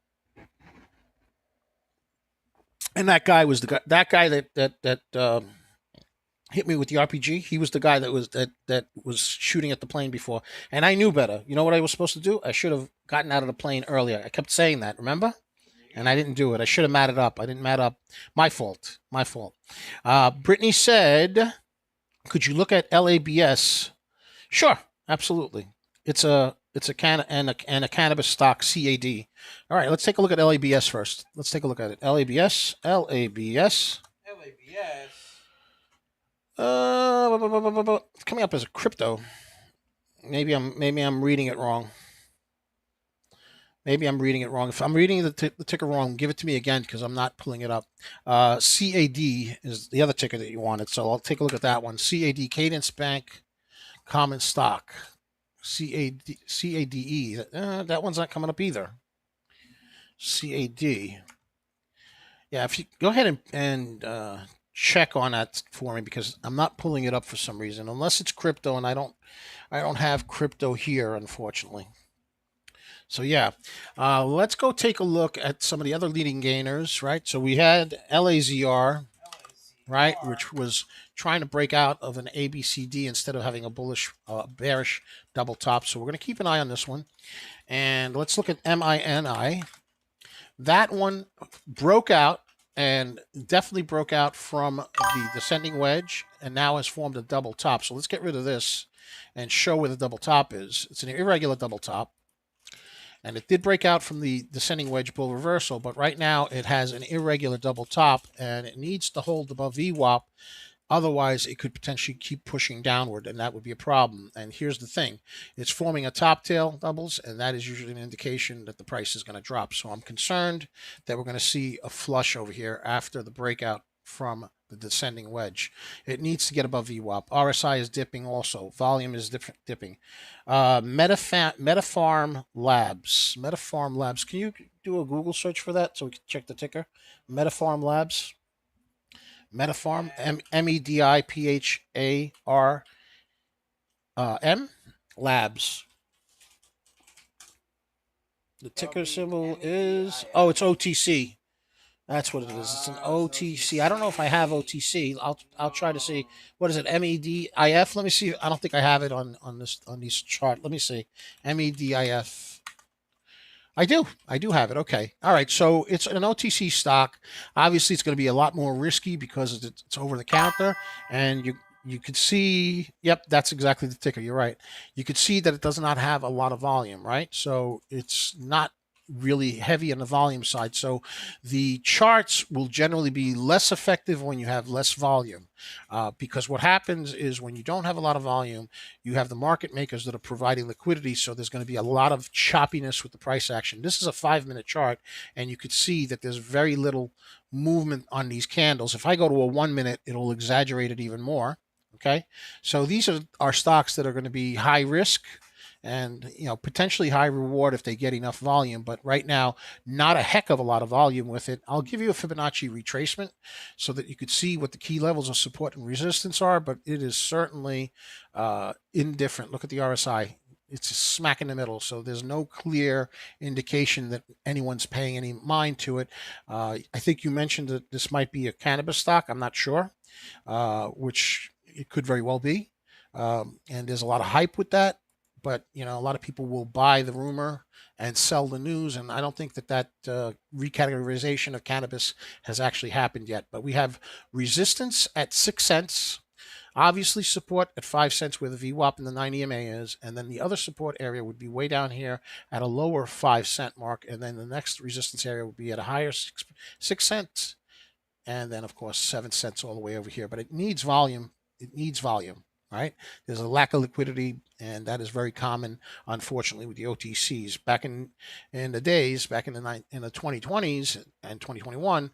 And that guy was that guy that hit me with the RPG. He was the guy that was shooting at the plane before, and I knew better. You know what I was supposed to do? I should have gotten out of the plane earlier. I kept saying that. Remember? And I didn't do it. I should have matted up. I didn't mat up. My fault. My fault. Brittany said, "Could you look at LABS?" Sure, absolutely. It's a cannabis stock CAD. All right, let's take a look at LABS first. Let's take a look at it. LABS. LABS. It's coming up as a crypto. Maybe I'm reading it wrong. Maybe I'm reading it wrong. If I'm reading the ticker wrong, give it to me again because I'm not pulling it up. CAD is the other ticker that you wanted, so I'll take a look at that one. CAD, Cadence Bank Common Stock. CADE. That one's not coming up either. CAD. Yeah, if you go ahead and check on that for me because I'm not pulling it up for some reason, unless it's crypto, and I don't have crypto here, unfortunately. So yeah, let's go take a look at some of the other leading gainers, right? So we had LAZR, right, which was trying to break out of an ABCD instead of having a bearish double top. So we're going to keep an eye on this one. And let's look at MINI. That one broke out and definitely broke out from the descending wedge and now has formed a double top. So let's get rid of this and show where the double top is. It's an irregular double top. And it did break out from the descending wedge bull reversal, but right now it has an irregular double top and it needs to hold above VWAP. Otherwise, it could potentially keep pushing downward, and that would be a problem. And here's the thing. It's forming a top tail doubles, and that is usually an indication that the price is going to drop. So I'm concerned that we're going to see a flush over here after the breakout from the descending wedge. It needs to get above VWAP. RSI is dipping also. Volume is dipping. Metafarm Labs. Metafarm Labs. Can you do a Google search for that so we can check the ticker? Metafarm Labs. Metafarm. MEDIPHARM. Labs. The ticker symbol is, oh, it's OTC. That's what it is. It's an OTC. I don't know if I have OTC. I'll try to see. What is it? MEDIF. Let me see. I don't think I have it on this chart. Let me see. MEDIF. I do have it. Okay. All right. So it's an OTC stock. Obviously, it's going to be a lot more risky because it's over the counter, and you could see. Yep, that's exactly the ticker. You're right. You could see that it does not have a lot of volume, right? So it's not really heavy on the volume side. So the charts will generally be less effective when you have less volume, because what happens is when you don't have a lot of volume, you have the market makers that are providing liquidity. So there's going to be a lot of choppiness with the price action. This is a 5-minute chart, and you could see that there's very little movement on these candles. If I go to a 1-minute, it'll exaggerate it even more. Okay. So these are stocks that are going to be high risk and, you know, potentially high reward if they get enough volume, but right now, not a heck of a lot of volume with it. I'll give you a Fibonacci retracement so that you could see what the key levels of support and resistance are, but it is certainly indifferent. Look at the RSI. it's smack in the middle. So there's no clear indication that anyone's paying any mind to it. I think you mentioned that this might be a cannabis stock. I'm not sure, which it could very well be. And there's a lot of hype with that. But a lot of people will buy the rumor and sell the news, and I don't think that recategorization of cannabis has actually happened yet. But we have resistance at 6 cents, obviously support at 5 cents where the VWAP and the 9 EMA is, and then the other support area would be way down here at a lower 5 cent mark, and then the next resistance area would be at a higher 6 cents, and then of course 7 cents all the way over here. But it needs volume. It needs volume. Right? There's a lack of liquidity, and that is very common, unfortunately, with the OTCs. Back in the days, back in the 2020s and 2021,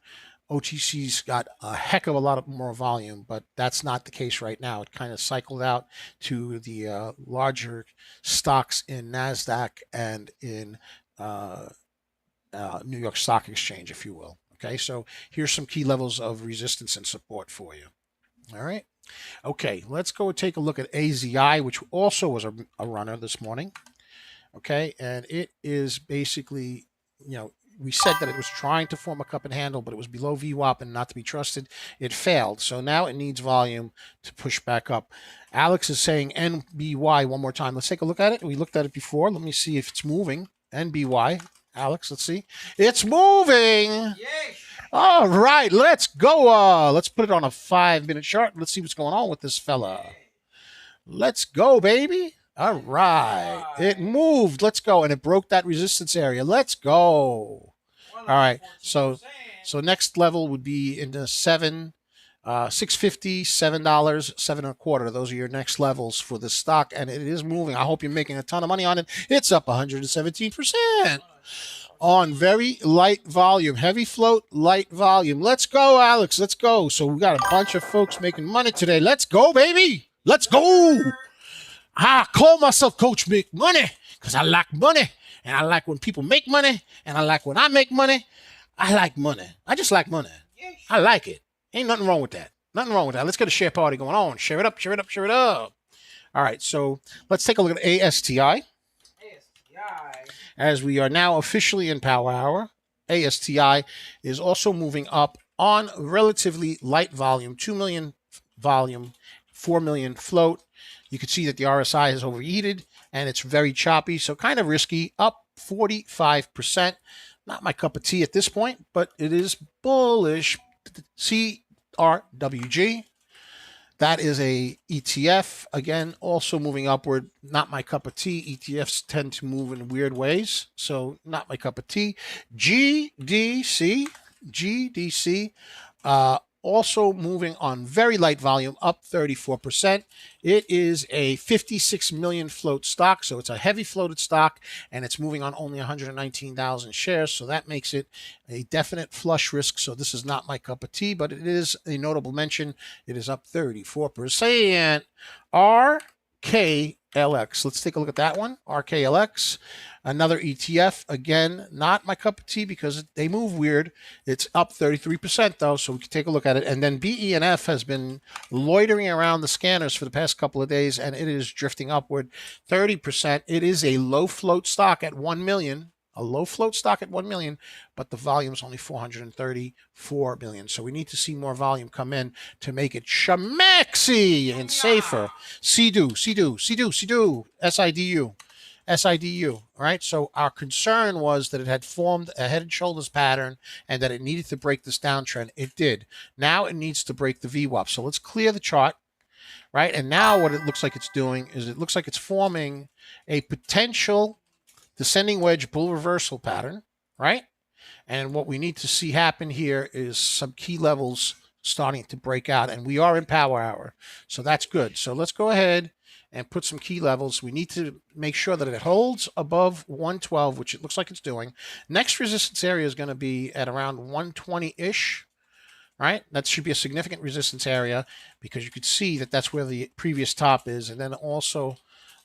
OTCs got a heck of a lot more volume, but that's not the case right now. It kind of cycled out to the larger stocks in NASDAQ and in New York Stock Exchange, if you will. Okay, so here's some key levels of resistance and support for you. All right. Okay, let's go take a look at AZI, which also was a runner this morning. Okay, and it is basically, we said that it was trying to form a cup and handle, but it was below VWAP and not to be trusted. It failed, so now it needs volume to push back up. Alex is saying NBY one more time. Let's take a look at it. We looked at it before. Let me see if it's moving. NBY. Alex, let's see. It's moving! Yay! All right, let's go. Let's put it on a 5-minute chart. Let's see what's going on with this fella. Let's go, baby. All right. It moved. Let's go. And it broke that resistance area. Let's go. All right. So next level would be in the $6.50, $7, $7.25. Those are your next levels for the stock. And it is moving. I hope you're making a ton of money on it. It's up 117%. On very light volume, heavy float, light volume. Let's go, Alex. Let's go. So we got a bunch of folks making money today. Let's go, baby. Let's go. I call myself Coach Make Money because I like money, and I like when people make money, and I like when I make money. I like money. I just like money. I like it. Ain't nothing wrong with that. Nothing wrong with that. Let's get a share party going on. Share it up, share it up, share it up. All right, so let's take a look at ASTI. As we are now officially in Power Hour, ASTI is also moving up on relatively light volume, 2 million volume, 4 million float. You can see that the RSI is overheated and it's very choppy, so kind of risky, up 45%. Not my cup of tea at this point, but it is bullish. CRWG. That is a ETF. Again, also moving upward. Not my cup of tea. ETFs tend to move in weird ways, so not my cup of tea. GDC. Also moving on very light volume, up 34%. It is a 56 million float stock, so it's a heavy floated stock, and it's moving on only 119,000 shares, so that makes it a definite flush risk. So this is not my cup of tea, but it is a notable mention. It is up 34%. RKLX. Let's take a look at that one. RKLX, another ETF. Again, not my cup of tea because they move weird. It's up 33% though, so we can take a look at it. And then BENF has been loitering around the scanners for the past couple of days, and it is drifting upward 30%. It is a low float stock at 1 million. A low float stock at 1 million, but the volume is only 434 million. So we need to see more volume come in to make it shamaxy and safer. SIDU, SIDU. All right. So our concern was that it had formed a head and shoulders pattern and that it needed to break this downtrend. It did. Now it needs to break the VWAP. So let's clear the chart. Right. And now what it looks like it's doing is it looks like it's forming a potential descending wedge bull reversal pattern, right? And what we need to see happen here is some key levels starting to break out, and we are in Power Hour, so that's good. So let's go ahead and put some key levels. We need to make sure that it holds above 112, which it looks like it's doing. Next resistance area is going to be at around 120-ish, right? That should be a significant resistance area because you could see that that's where the previous top is, and then also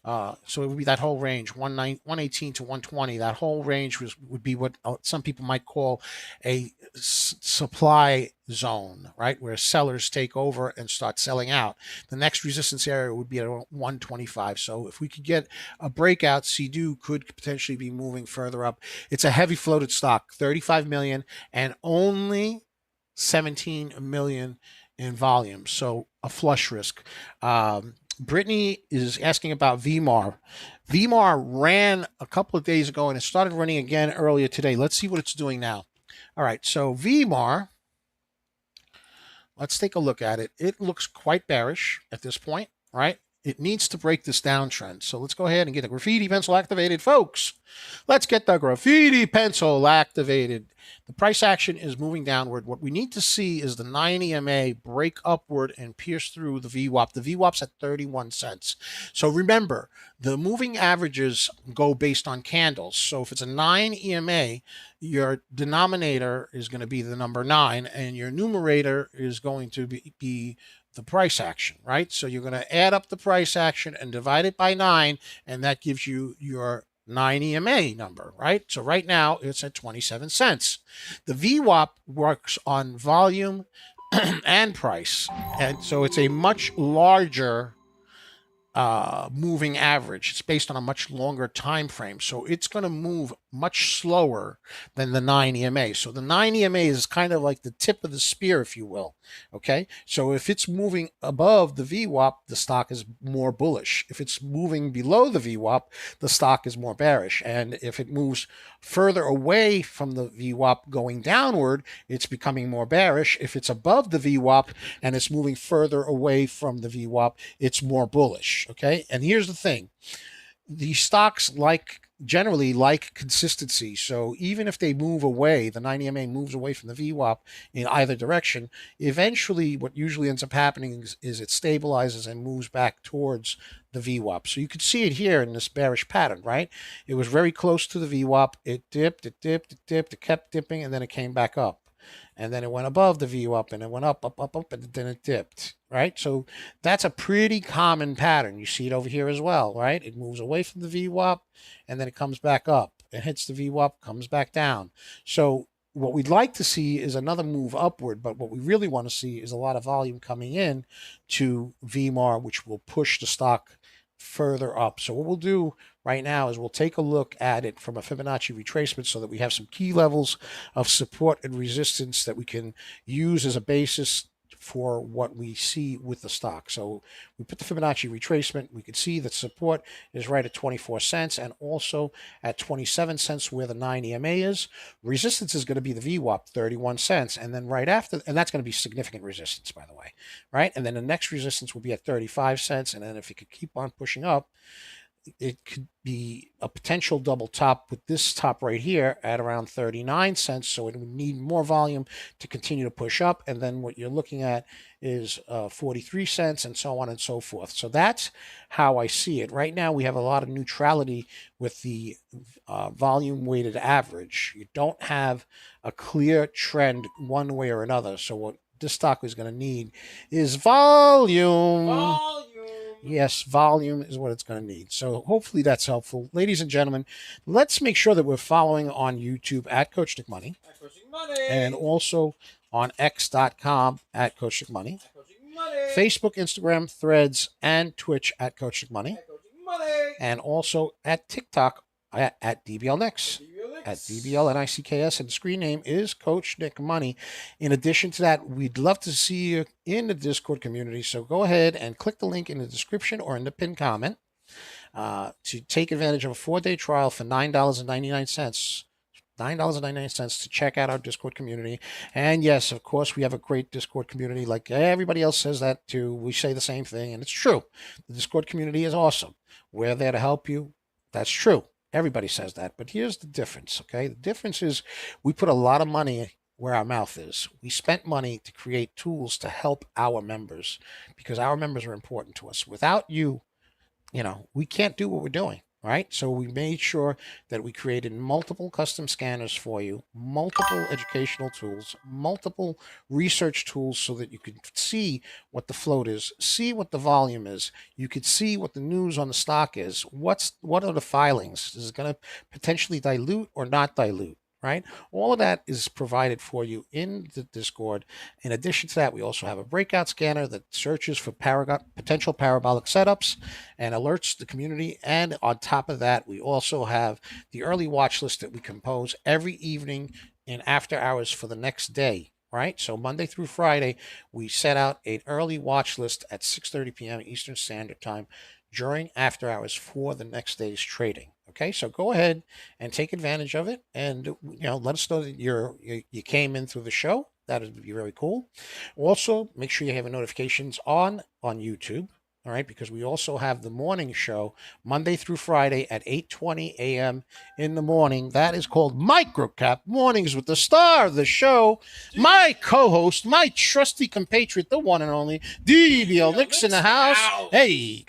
So it would be that whole range, 118 to 120. That whole range would be what some people might call a supply zone, right? Where sellers take over and start selling out. The next resistance area would be at 125. So if we could get a breakout, CDU could potentially be moving further up. It's a heavy floated stock, 35 million and only 17 million in volume. So a flush risk. Brittany is asking about VMAR. VMAR ran a couple of days ago and it started running again earlier today. Let's see what it's doing now. All right, so VMAR, let's take a look at it. It looks quite bearish at this point, right? It needs to break this downtrend. So let's go ahead and get the graffiti pencil activated, folks. Let's get the graffiti pencil activated. The price action is moving downward. What we need to see is the 9 EMA break upward and pierce through the VWAP. The VWAP's at 31 cents. So remember, the moving averages go based on candles. So if it's a 9 EMA, your denominator is going to be the number 9, and your numerator is going to be the price action, right? So you're going to add up the price action and divide it by 9, and that gives you your 9 EMA number, right? So right now it's at 27 cents. The VWAP works on volume and price, and so it's a much larger moving average. It's based on a much longer time frame, so it's going to move much slower than the 9 EMA. So the 9 EMA is kind of like the tip of the spear, if you will. Okay, so if it's moving above the VWAP, the stock is more bullish. If it's moving below the VWAP, the stock is more bearish. And if it moves further away from the VWAP going downward, it's becoming more bearish. If it's above the VWAP and it's moving further away from the VWAP, it's more bullish. Okay, and here's the thing. These stocks generally like consistency. So even if they move away, the 9 EMA moves away from the VWAP in either direction, eventually what usually ends up happening is it stabilizes and moves back towards the VWAP. So you could see it here in this bearish pattern, right? It was very close to the VWAP. It dipped, it dipped, it dipped, it kept dipping, and then it came back up. And then it went above the VWAP, and it went up, up, up, up, and then it dipped, right? So that's a pretty common pattern. You see it over here as well, right? It moves away from the VWAP, and then it comes back up. It hits the VWAP, comes back down. So what we'd like to see is another move upward, but what we really want to see is a lot of volume coming in to VMAR, which will push the stock further up. So what we'll do right now is we'll take a look at it from a Fibonacci retracement so that we have some key levels of support and resistance that we can use as a basis for what we see with the stock. So we put the Fibonacci retracement. We can see that support is right at 24 cents and also at 27 cents where the 9 EMA is. Resistance is going to be the VWAP, 31 cents. And then right after, and that's going to be significant resistance, by the way, right? And then the next resistance will be at 35 cents. And then if it could keep on pushing up, it could be a potential double top with this top right here at around 39 cents. So it would need more volume to continue to push up. And then what you're looking at is 43 cents and so on and so forth. So that's how I see it. Right now, we have a lot of neutrality with the volume weighted average. You don't have a clear trend one way or another. So what this stock is going to need is volume. Yes, volume is what it's going to need. So hopefully that's helpful. Ladies and gentlemen, let's make sure that we're following on YouTube at Coach Nick Money. And also on x.com at Coach Nick Money. Facebook, Instagram, Threads, and Twitch at Coach Nick Money. And also at TikTok at DBL Nicks. At DBLNICKS, and the screen name is Coach Nick Money. In addition to that, we'd love to see you in the Discord community. So go ahead and click the link in the description or in the pinned comment to take advantage of a 4-day trial for $9.99. $9.99 to check out our Discord community. And yes, of course, we have a great Discord community. Like everybody else says that too. We say the same thing, and it's true. The Discord community is awesome. We're there to help you. That's true. Everybody says that, but here's the difference, okay? The difference is we put a lot of money where our mouth is. We spent money to create tools to help our members because our members are important to us. Without you, we can't do what we're doing, right? So we made sure that we created multiple custom scanners for you, multiple educational tools, multiple research tools so that you could see what the float is, see what the volume is. You could see what the news on the stock is. What are the filings? Is it going to potentially dilute or not dilute? Right? All of that is provided for you in the Discord. In addition to that, we also have a breakout scanner that searches for potential parabolic setups and alerts the community. And on top of that, we also have the early watch list that we compose every evening in after hours for the next day. Right? So Monday through Friday, we set out an early watch list at 6:30 p.m. Eastern Standard Time during after hours for the next day's trading. Okay, so go ahead and take advantage of it, and let us know that you came in through the show. That would be really cool. Also, make sure you have notifications on YouTube. All right, because we also have the morning show Monday through Friday at 8:20 a.m. in the morning. That is called Microcap Mornings with the star of the show, my co-host, my trusty compatriot, the one and only DBL Nix in the house. Hey,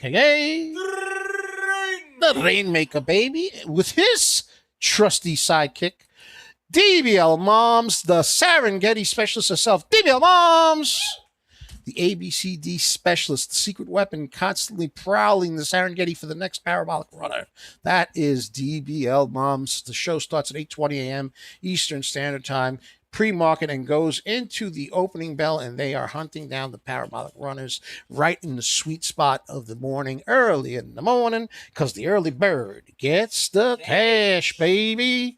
the Rainmaker baby, with his trusty sidekick, DBL Moms, the Serengeti specialist herself, DBL Moms, the ABCD specialist, the secret weapon constantly prowling the Serengeti for the next parabolic runner. That is DBL Moms. The show starts at 8:20 a.m. Eastern Standard Time, pre-market, and goes into the opening bell, and they are hunting down the parabolic runners right in the sweet spot of the morning, early in the morning, because the early bird gets the cash, baby.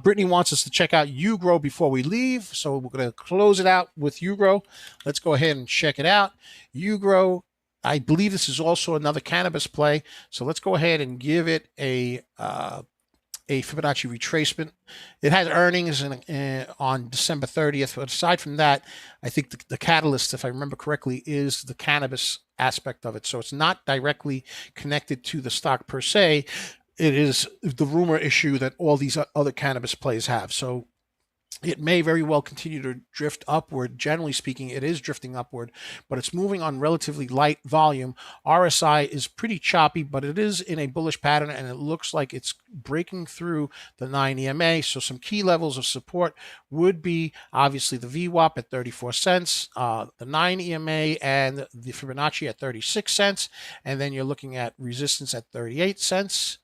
Brittany wants us to check out UGRO before we leave, so we're going to close it out with UGRO. Let's go ahead and check it out. UGRO, I believe this is also another cannabis play, so let's go ahead and give it a Fibonacci retracement. It has earnings on December 30th. But aside from that, I think the catalyst, if I remember correctly, is the cannabis aspect of it. So it's not directly connected to the stock per se. It is the rumor issue that all these other cannabis plays have. So it may very well continue to drift upward. Generally speaking, it is drifting upward, but it's moving on relatively light volume. RSI is pretty choppy, but it is in a bullish pattern, and it looks like it's breaking through the 9 EMA. So some key levels of support would be obviously the VWAP at 34 cents, the 9 EMA and the Fibonacci at 36 cents, and then you're looking at resistance at 38 cents.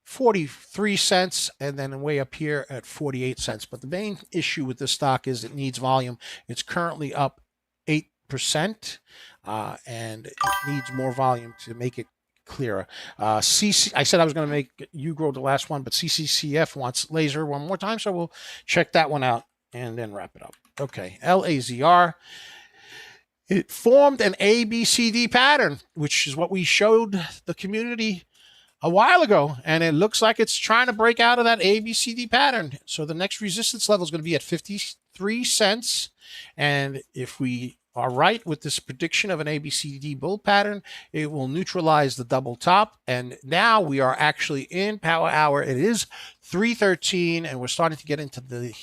43 cents, and then way up here at 48 cents. But the main issue with this stock is it needs volume. It's currently up 8%, and it needs more volume to make it clearer. I said I was going to make UGRO the last one, but CCCF wants laser one more time, so we'll check that one out and then wrap it up. Okay, LAZR. It formed an ABCD pattern, which is what we showed the community a while ago, and it looks like it's trying to break out of that ABCD pattern. So the next resistance level is going to be at 53 cents. And if we are right with this prediction of an ABCD bull pattern, it will neutralize the double top. And now we are actually in power hour. It is 3:13, and we're starting to get into the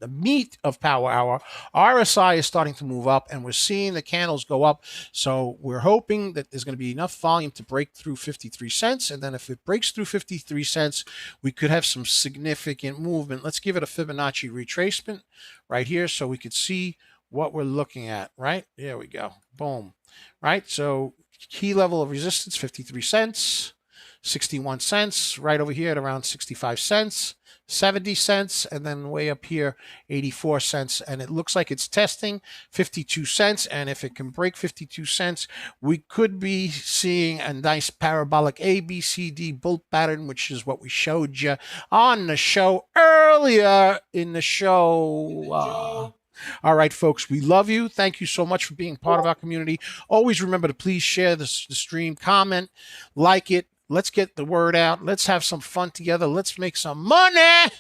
meat of power hour. RSI is starting to move up, and we're seeing the candles go up. So we're hoping that there's going to be enough volume to break through 53 cents. And then if it breaks through 53 cents, we could have some significant movement. Let's give it a Fibonacci retracement right here so we could see what we're looking at. Right, there we go. Boom. Right, so key level of resistance, 53 cents, 61 cents, right over here at around 65 cents, 70 cents, and then way up here, 84 cents. And it looks like it's testing 52 cents. And if it can break 52 cents, we could be seeing a nice parabolic ABCD bull pattern, which is what we showed you on the show earlier in the show. All right, folks, we love you. Thank you so much for being part of our community. Always remember to please share the stream, comment, like it. Let's get the word out. Let's have some fun together. Let's make some money. Yes,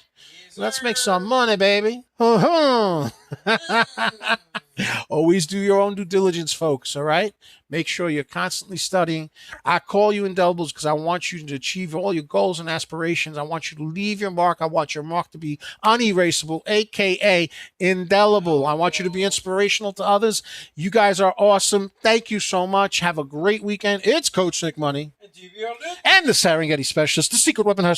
let's make some money, baby. Always do your own due diligence, folks, all right? Make sure you're constantly studying. I call you indelibles because I want you to achieve all your goals and aspirations. I want you to leave your mark. I want your mark to be unerasable, a.k.a. indelible. I want you to be inspirational to others. You guys are awesome. Thank you so much. Have a great weekend. It's Coach Nick Money. TV on it. And the Serengeti Specialist, the secret weapon